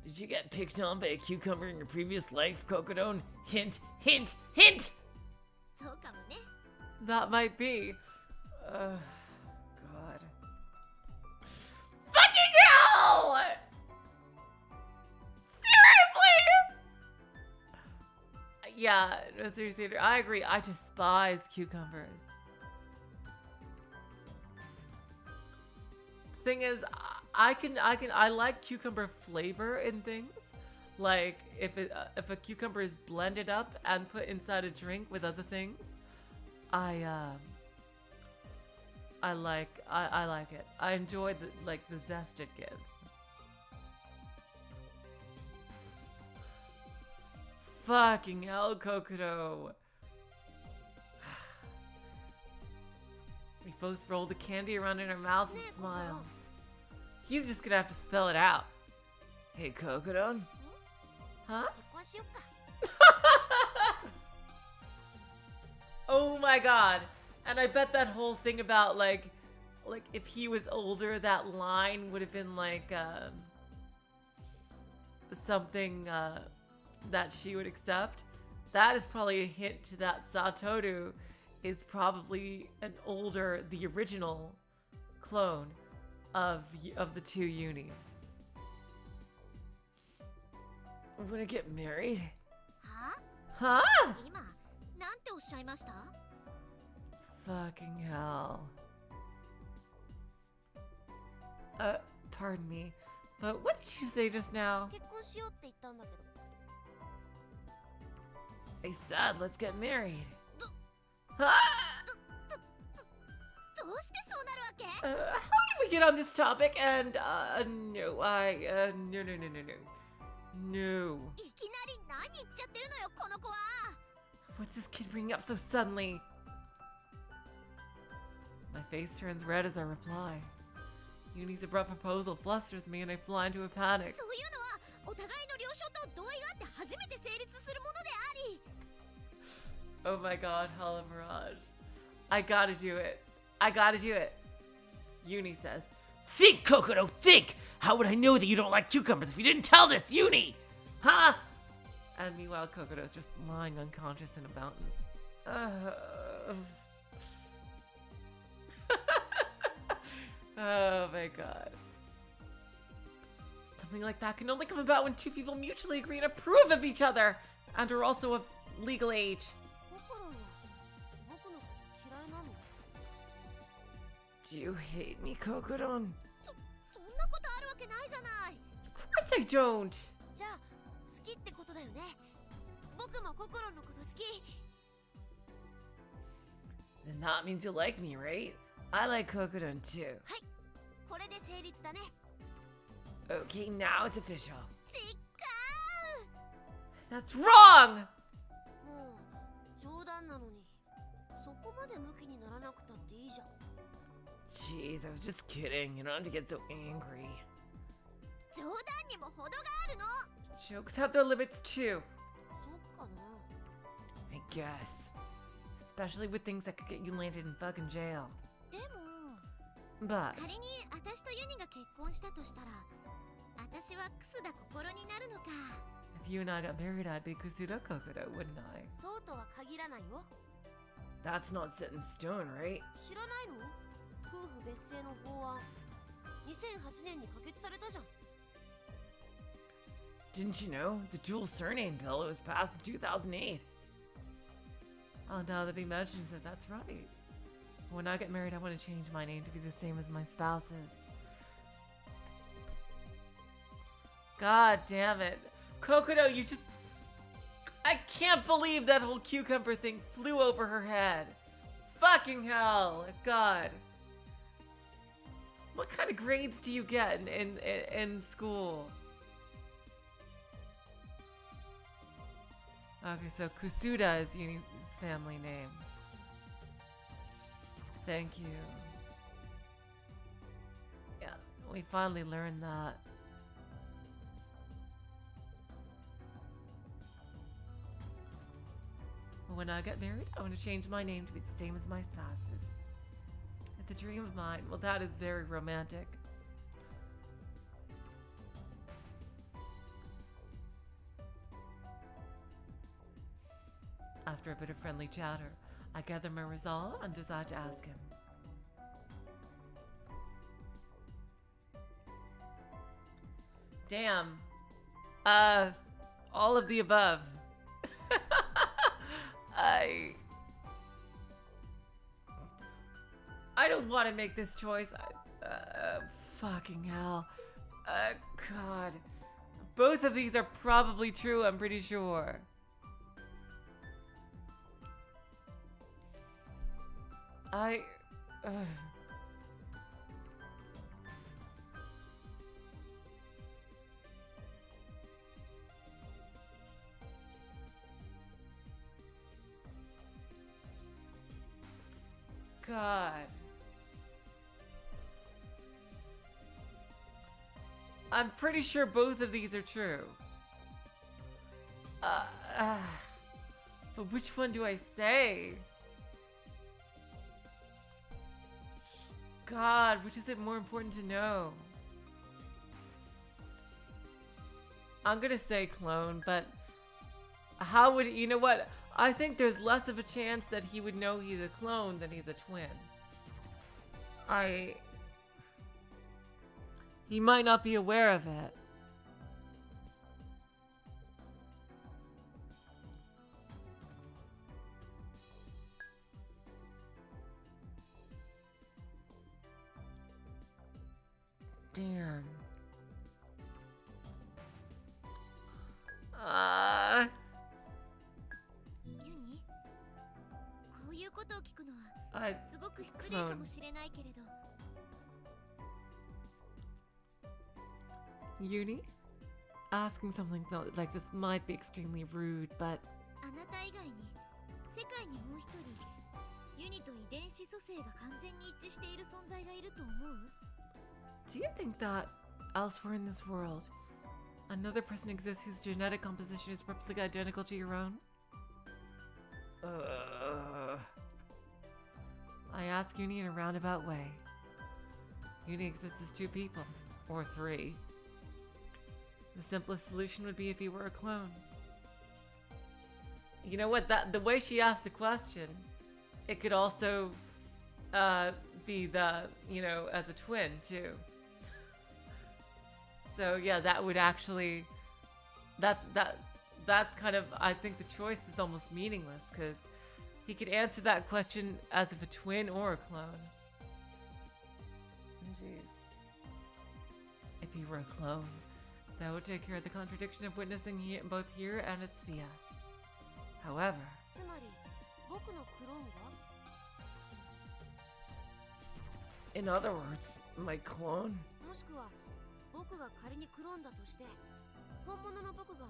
Did you get picked on by a cucumber in your previous life, Kokoro? Hint, hint, hint! そうかもね。 That might be. God. Fucking hell! Seriously? Yeah, Mystery Theater, I agree. I despise cucumbers. Thing is, I like cucumber flavor in things. Like if a cucumber is blended up and put inside a drink with other things, I like it. I enjoy the zest it gives. Fucking hell, Kokoro. We both roll the candy around in our mouths and smile. He's just gonna have to spell it out. Hey, Kokoro. Huh? 結婚しよっか。 Oh my god. And I bet that whole thing about like if he was older, that line would have been like something that she would accept. That is probably a hint to that Satoru is probably the original clone of the two unis. We're gonna get married? は？ Huh? 今なんておっしゃいました？ Fucking hell. Pardon me, but what did you say just now? 結婚しようって言ったんだけど。 I said, let's get married. Huh? どうしてそうなるわけ？ How did we get on this topic? And, no, no. いきなり何言っちゃってるのよこの子は。 What's this kid bringing up so suddenly? My face turns red as I reply. Uni's abrupt proposal flusters me and I fly into a panic. そういうのはお互いの了承と同意があって初めて成立するものであり。 Oh my god, Hala Mirage. I gotta do it. I gotta do it. Uni says, think, Kokoro, think! How would I know that you don't like cucumbers if you didn't tell this, Uni? Huh? And meanwhile, Kokoro's just lying unconscious in a mountain. Oh my god. Something like that can only come about when two people mutually agree and approve of each other and are also of legal age. ココロンは僕のこと嫌いなの？ Do you hate me, Kokoro? そんなことあるわけないじゃない。 Of course I don't. じゃあ好きってことだよね。僕も心のこと好き。 Then that means you like me, right? I like Kokoro too. はい、これで成立だね。 Okay, now it's official. 違う。 That's wrong! もう冗談なのに、そこまでムキにならなくたっていいじゃん。 Jeez, I was just kidding. You don't have to get so angry. 冗談にも程があるの。 Jokes have their limits too, そっかな。 I guess. Especially with things that could get you landed in fucking jail. でも But 仮に私とユニが結婚したとしたら、私はクスダ心になるのか。 if you and I got married, I'd be Kusuda Kokoro, wouldn't I? そうとは限らないよ。 That's not set in stone, right? 知らないの？夫婦別姓の法案、2008年に可決されたじゃん。 Didn't you know? The dual surname bill was passed in 2008. Oh, now that he mentions it, that's right. When I get married, I want to change my name to be the same as my spouse's. God damn it. Kokoro, you just... I can't believe that whole cucumber thing flew over her head. Fucking hell. God. What kind of grades do you get in school? Okay, so Kusuda is Yuni's family name. Thank you. Yeah, we finally learned that. When I get married, I want to change my name to be the same as my spouse's. It's a dream of mine. Well, that is very romantic. After a bit of friendly chatter, I gather my resolve and decide to ask him. Damn. All of the above. I don't want to make this choice. Fucking hell. God. Both of these are probably true, I'm pretty sure. God. I'm pretty sure both of these are true. But which one do I say? God, which is it more important to know? I'm gonna say clone, but how would, you know what? I think there's less of a chance that he would know he's a clone than he's a twin. He might not be aware of it. Damn.ユニ、こういうことを聞くのは I すごく失礼かもしれないけれど、 Uni? Asking something like this might be extremely rude, but あなた以外に世界にもう一人ユニと遺伝子組成が完全に一致している存在がいると思う？ do you think that elsewhere in this world, another person exists whose genetic composition is perfectly identical to your own? I ask Uni in a roundabout way. Uni exists as two people, or three. The simplest solution would be if he were a clone. You know what? The way she asked the question, it could also be the, you know, as a twin too. So yeah, that would actually, that's kind of, I think the choice is almost meaningless because he could answer that question as if a twin or a clone. if he were a clone. That would take care of the contradiction of witnessing both here and at Sphia. However, つまり僕のクローンが in other words, my clone, もしくは僕が仮にクローンだとして本物の僕が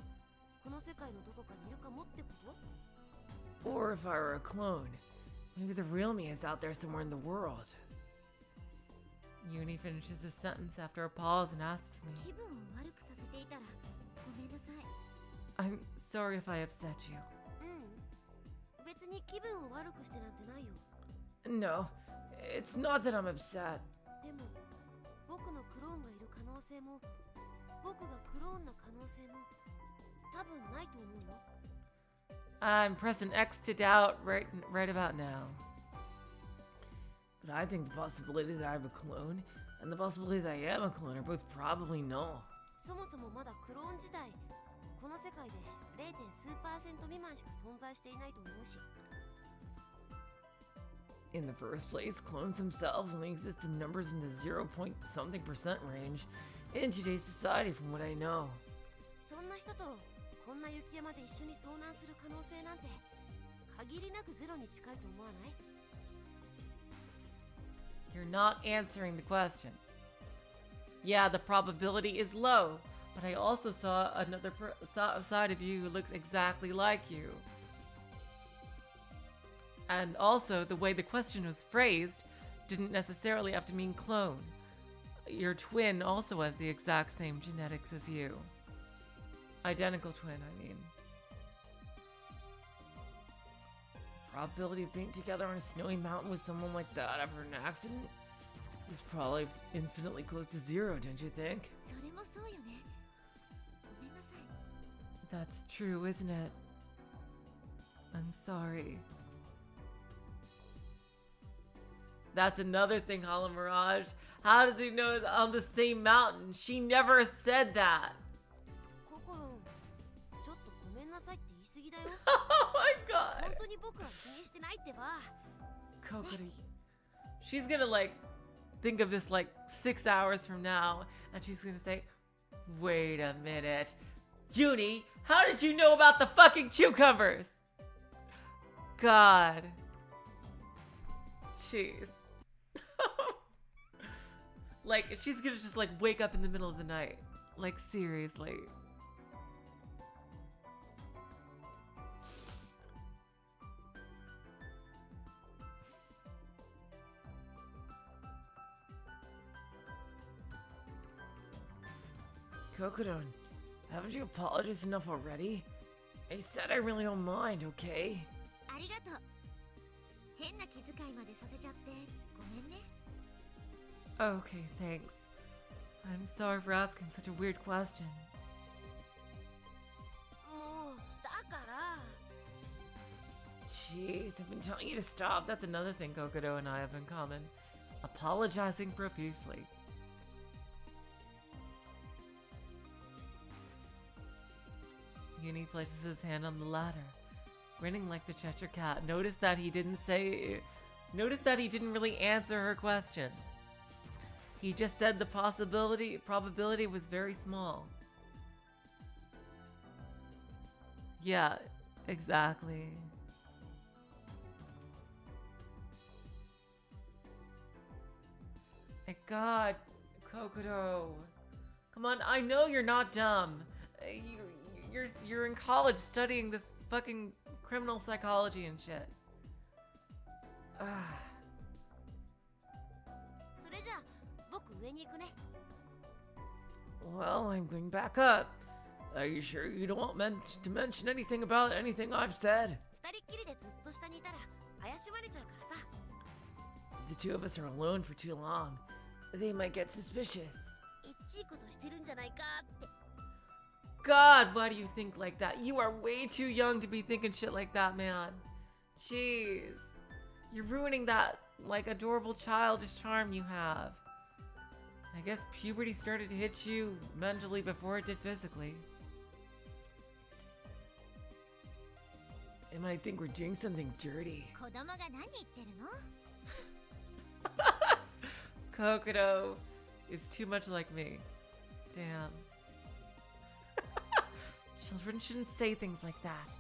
この世界のどこかにいるかもってこと or if I were a clone, maybe the real me is out there somewhere in the world. Uni finishes his sentence after a pause and asks me, 気分を悪くさせていたらごめんなさい I'm sorry if I upset you. うん別に気分を悪くしてなんてないよ No, it's not that I'm upset. でも僕のクローンがいる可能性も僕がクローンな可能性も多分ないと思うよ I'm pressing X to doubt right about now. But I think the possibility that I have a clone and the possibility that I am a clone are both probably null. そもそもまだクローン自体この世界で 0. 数%未満しか存在していないと思うし In the first place, clones themselves only exist in numbers in the 0. something% range in today's society from what I know. そんな人とこんな雪山で一緒に遭難する可能性なんて限りなくゼロに近いと思わない You're not answering the question. Yeah, the probability is low, but I also saw another side of you who looks exactly like you. And also, the way the question was phrased didn't necessarily have to mean clone. Your twin also has the exact same genetics as you. Identical twin, I mean. Probability of being together on a snowy mountain with someone like that after an accident is probably infinitely close to 0, don't you think? それもそうよねごめんなさい That's true, isn't it? I'm sorry. That's another thing, Hala Mirage. How does he know it's on the same mountain? She never said that. ココロンちょっとごめんなさいって言い過ぎだよ Oh my god. 本当に僕は気にしてないってば Kokoro, she's gonna like think of this like 6 hours from now, and she's gonna say, wait a minute. Uni, how did you know about the fucking cucumbers? God. Jeez. Like, she's gonna just like wake up in the middle of the night. Like, seriously. Kokoro, haven't you apologized enough already? I said I really don't mind, okay? ありがとう変な気遣いまでさせちゃってごめんね Okay, thanks. I'm sorry for asking such a weird question. もうだから Jeez, I've been telling you to stop. That's another thing Kokoro and I have in common. Apologizing profusely. Uni places his hand on the ladder, grinning like the Cheshire Cat. Notice that he didn't really answer her question. He just said the probability was very small. Yeah, exactly. My God, Kokoro. Come on, I know you're not dumb. You're in college studying this fucking criminal psychology and shit. それじゃあ僕上に行くね Well, I'm going back up. Are you sure you don't want to mention anything about anything I've said? 二人っきりでずっと下にいたら怪しまれちゃうからさ The two of us are alone for too long. They might get suspicious. エッチいことしてるんじゃないかって God, why do you think like that? You are way too young to be thinking shit like that, man. Jeez. You're ruining that, like, adorable childish charm you have. I guess puberty started to hit you mentally before it did physically. They might think we're doing something dirty. 子供が何言ってるの Kokoro is too much like me. Damn. Children shouldn't say things like that.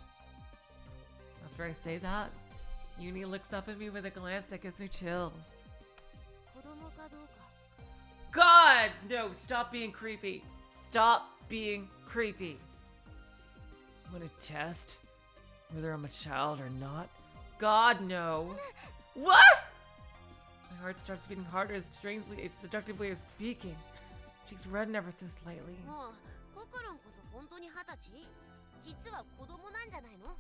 After I say that, Uni looks up at me with a glance that gives me chills. 子供かどうか God! No, stop being creepy. Stop being creepy. Want to test whether I'm a child or not? God, no. What? My heart starts beating harder as strangely a seductive way of speaking. Cheeks redden ever so slightly. もうココロンこそ本当に20歳実は子供なんじゃないの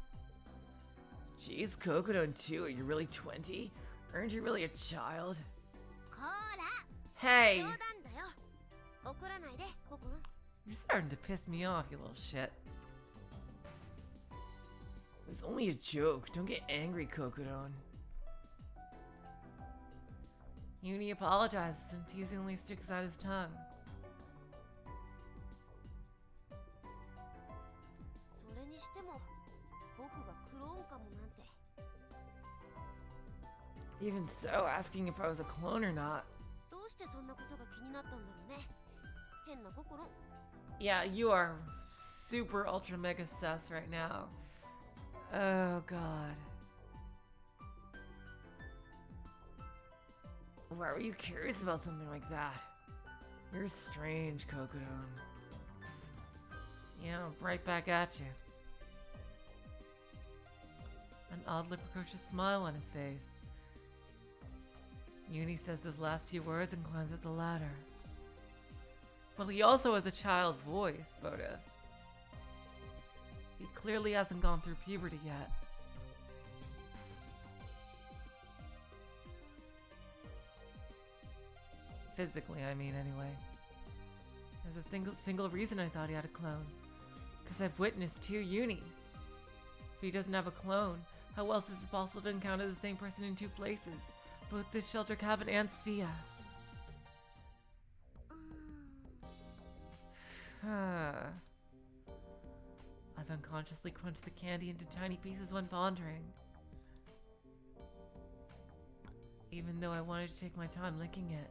Jeez, Kokoro and too, are you really 20? Aren't you really a child? こら Hey! 冗談だよ怒らないでココロン You're starting to piss me off, you little shit. It was only a joke. Don't get angry, Kokoro. Uni apologizes and teasingly sticks out his tongue. それにしても僕がクローンかもなんて Even so, asking if I was a clone or not. どうしてそんなことが気になったんだろうね変なココロン Yeah, you are super ultra mega sus right now. Oh god. Why were you curious about something like that? You're strange, Kokoro. Yeah, right back at you. An oddly precocious smile on his face. Uni says those last few words and climbs up the ladder. Well, he also has a child voice, Bodif. He clearly hasn't gone through puberty yet. Physically, I mean, anyway. There's a single reason I thought he had a clone. Because I've witnessed 2 Unis. If he doesn't have a clone, how else is it possible to encounter the same person in 2 places? Both this shelter cabin and Sphia. I've unconsciously crunched the candy into tiny pieces when pondering. Even though I wanted to take my time licking it,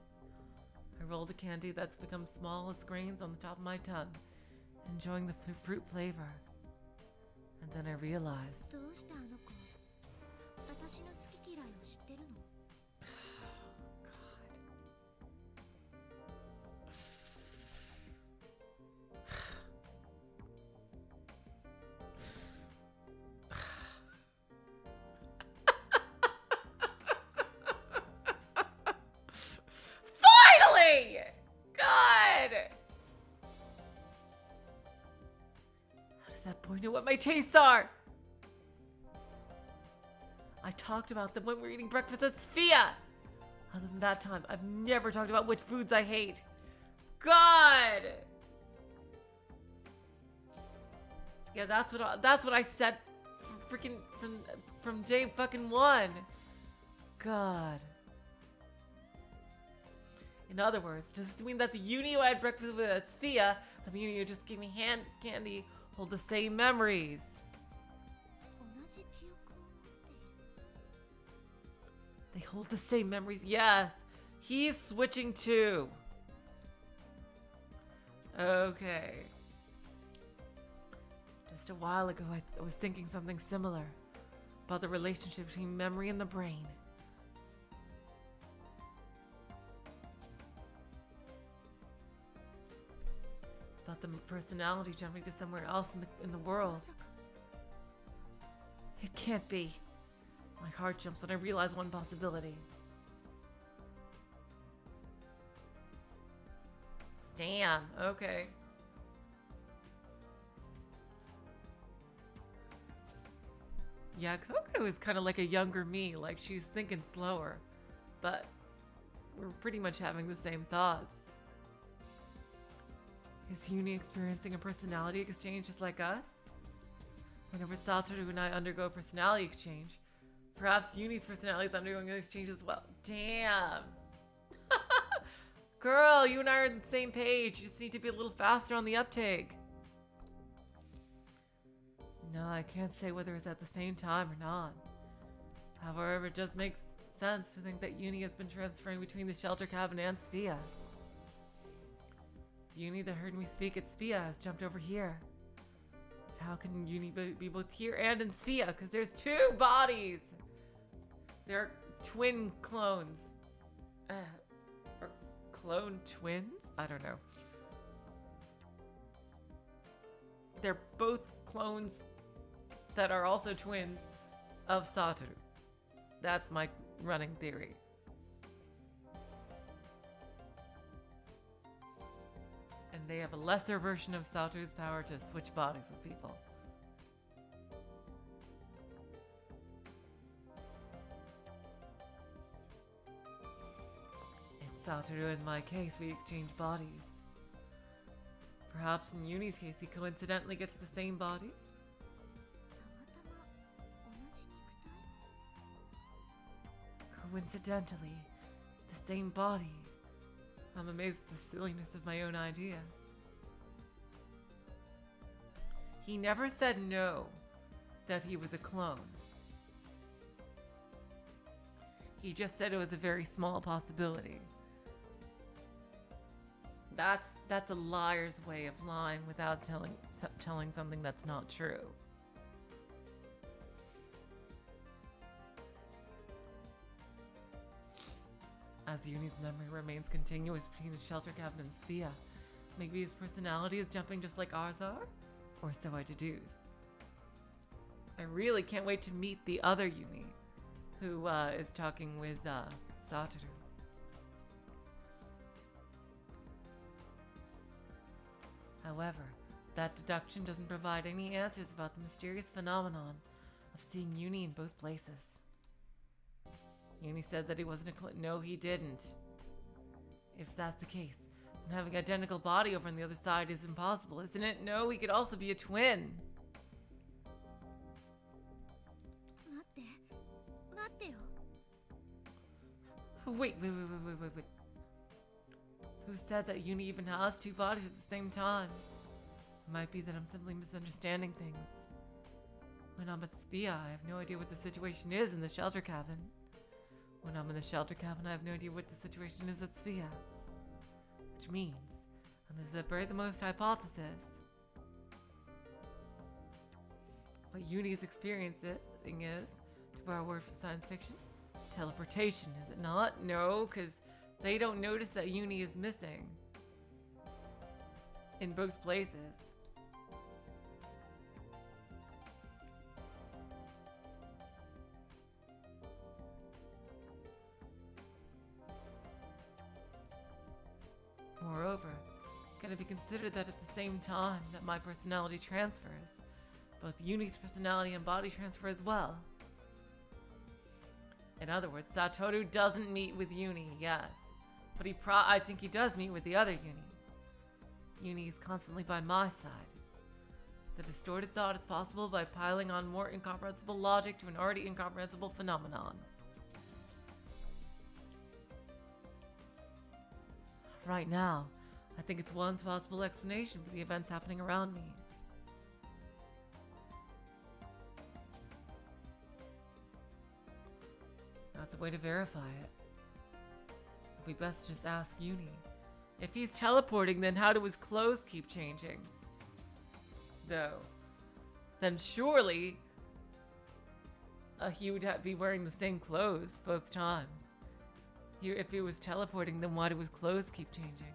I rolled the candy that's become small as grains on the top of my tongue, enjoying the fruit flavor. And then I realized... どうしてあの子私の好き嫌いを知ってるの Finally! God! How does that point to what my tastes are? I talked about them when we were eating breakfast at Sphia. Other than that time, I've never talked about which foods I hate. God! Yeah, that's what I said freaking from day fucking 1. God. In other words, does this mean that the uni who I had breakfast with at Sphia and the uni who just gave me hand candy hold the same memories? 同じ記憶を持っている They hold the same memories. Yes, he's switching too. Okay. Just a while ago, I was thinking something similar about the relationship between memory and the brain. About the personality jumping to somewhere else in the world. まさか It can't be. My heart jumps when I realize one possibility. Damn, okay. Yeah, Kokoro is kind of like a younger me, like she's thinking slower. But we're pretty much having the same thoughts. Is Uni experiencing a personality exchange just like us? Whenever Satoru and I undergo a personality exchange, perhaps Uni's personality is undergoing an exchange as well. Damn! Girl, you and I are on the same page. You just need to be a little faster on the uptake. No, I can't say whether it's at the same time or not. However, it does make sense to think that Uni has been transferring between the shelter cabin and Sphia. The Uni that heard me speak at Sphia has jumped over here. How can Uni be both here and in Sphia? Because there's two bodies! They're twin clones. Or clone twins? I don't know. They're both clones that are also twins of Satoru. That's my running theory. And they have a lesser version of Satoru's power to switch bodies with people. In Satoru and my case, we exchange bodies. Perhaps in Uni's case, he coincidentally gets the same body? たまたま同じ肉体 Coincidentally, the same body. I'm amazed at the silliness of my own idea. He never said no, that he was a clone. He just said it was a very small possibility. That's a liar's way of lying without telling something that's not true. As Uni's memory remains continuous between the shelter cabin and Sphia, maybe his personality is jumping just like ours are? Or so I deduce. I really can't wait to meet the other Uni, who is talking with Satoru. However, that deduction doesn't provide any answers about the mysterious phenomenon of seeing Uni in both places. Uni said that he wasn't a clone. No, he didn't. If that's the case, then having identical body over on the other side is impossible, isn't it? No, he could also be a twin. 待って待ってよ Wait. Who said that Uni even has two bodies at the same time? It might be that I'm simply misunderstanding things. When I'm at Sphia, I have no idea what the situation is in the shelter cabin. When I'm in the shelter cabin, I have no idea what the situation is at Sphia. Which means, and this is at very the most hypothesis, what Uni is experiencing is, to borrow a word from science fiction, teleportation, is it not? No, because they don't notice that Uni is missing in both places. Moreover, can it be considered that at the same time that my personality transfers, both Uni's personality and body transfer as well? In other words, Satoru doesn't meet with Uni, yes. But I think he does meet with the other Uni. Uni is constantly by my side. The distorted thought is possible by piling on more incomprehensible logic to an already incomprehensible phenomenon. Right now, I think it's one possible explanation for the events happening around me. That's a way to verify it. It'd be best to just ask Uni. If he's teleporting, then how do his clothes keep changing? Though, then surely he would be wearing the same clothes both times. If he was teleporting, then why do his clothes keep changing?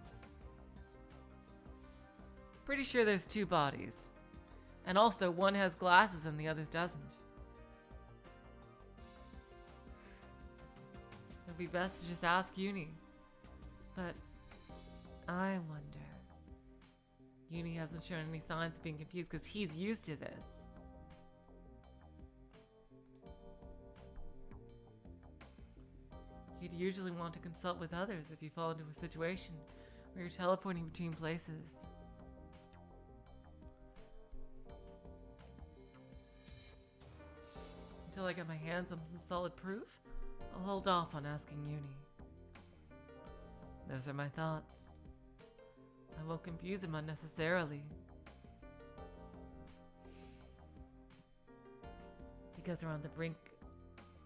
Pretty sure there's two bodies. And also, one has glasses and the other doesn't. It'd be best to just ask Uni. But I wonder. Uni hasn't shown any signs of being confused because he's used to this. You'd usually want to consult with others if you fall into a situation where you're teleporting between places. Until I get my hands on some solid proof, I'll hold off on asking Uni. Those are my thoughts. I won't confuse him unnecessarily. Because we're on the brink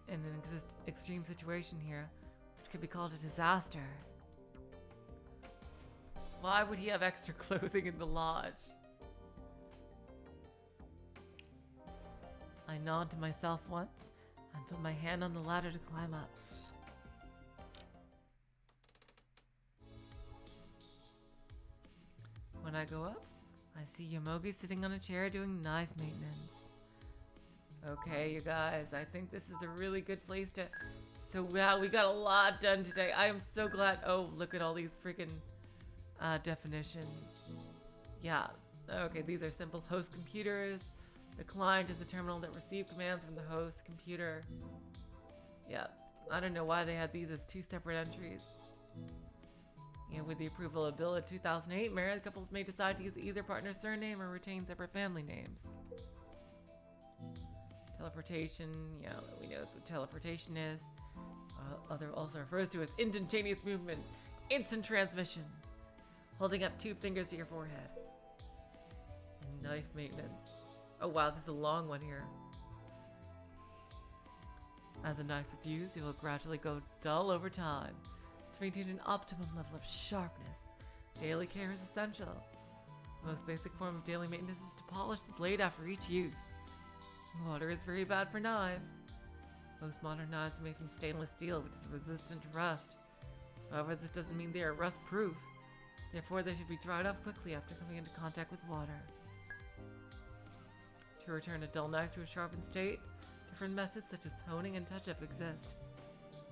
in an extreme situation here, which could be called a disaster. Why would he have extra clothing in the lodge? I nod to myself once and put my hand on the ladder to climb up. When I go up, I see Yomogi sitting on a chair doing knife maintenance. Okay, you guys, I think this is a really good place to... So, wow, we got a lot done today. I am so glad... Oh, look at all these freaking definitions. Yeah, okay, these are simple host computers. The client is the terminal that receives commands from the host computer. Yeah, I don't know why they had these as two separate entries. And with the approval of Bill of 2008, married couples may decide to use either partner's surname or retain separate family names. Teleportation, yeah, we know what teleportation is. Other also refers to as instantaneous movement, instant transmission. Holding up 2 fingers to your forehead. Knife maintenance. Oh wow, this is a long one here. As a knife is used, it will gradually go dull over time. To maintain an optimum level of sharpness, daily care is essential. The most basic form of daily maintenance is to polish the blade after each use. Water is very bad for knives. Most modern knives are made from stainless steel, which is resistant to rust. However, this doesn't mean they are rust-proof. Therefore, they should be dried off quickly after coming into contact with water. To return a dull knife to a sharpened state, different methods such as honing and touch-up exist.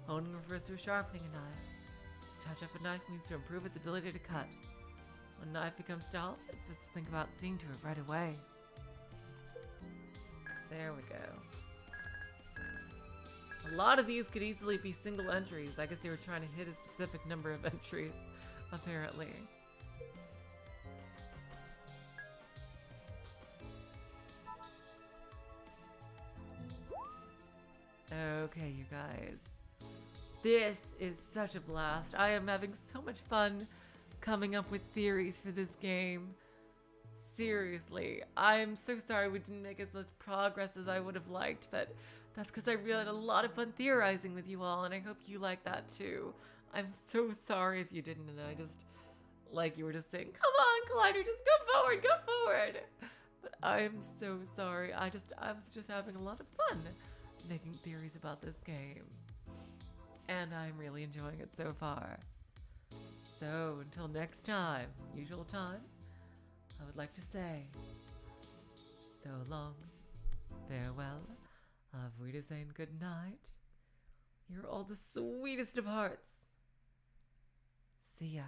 Honing refers to sharpening a knife. To touch up a knife means to improve its ability to cut. When a knife becomes dull, it's best to think about seeing to it right away. There we go. A lot of these could easily be single entries. I guess they were trying to hit a specific number of entries, apparently. Okay, you guys. This is such a blast. I am having so much fun coming up with theories for this game. Seriously, I'm so sorry we didn't make as much progress as I would have liked, but that's because I really had a lot of fun theorizing with you all, and I hope you like that too. I'm so sorry if you didn't, and I just, like you were just saying, come on, Collider, just go forward! But I'm so sorry. I was just having a lot of fun making theories about this game. And I'm really enjoying it so far. So, until next time, usual time, I would like to say, so long, farewell, auf Wiedersehen, good night. You're all the sweetest of hearts. See ya.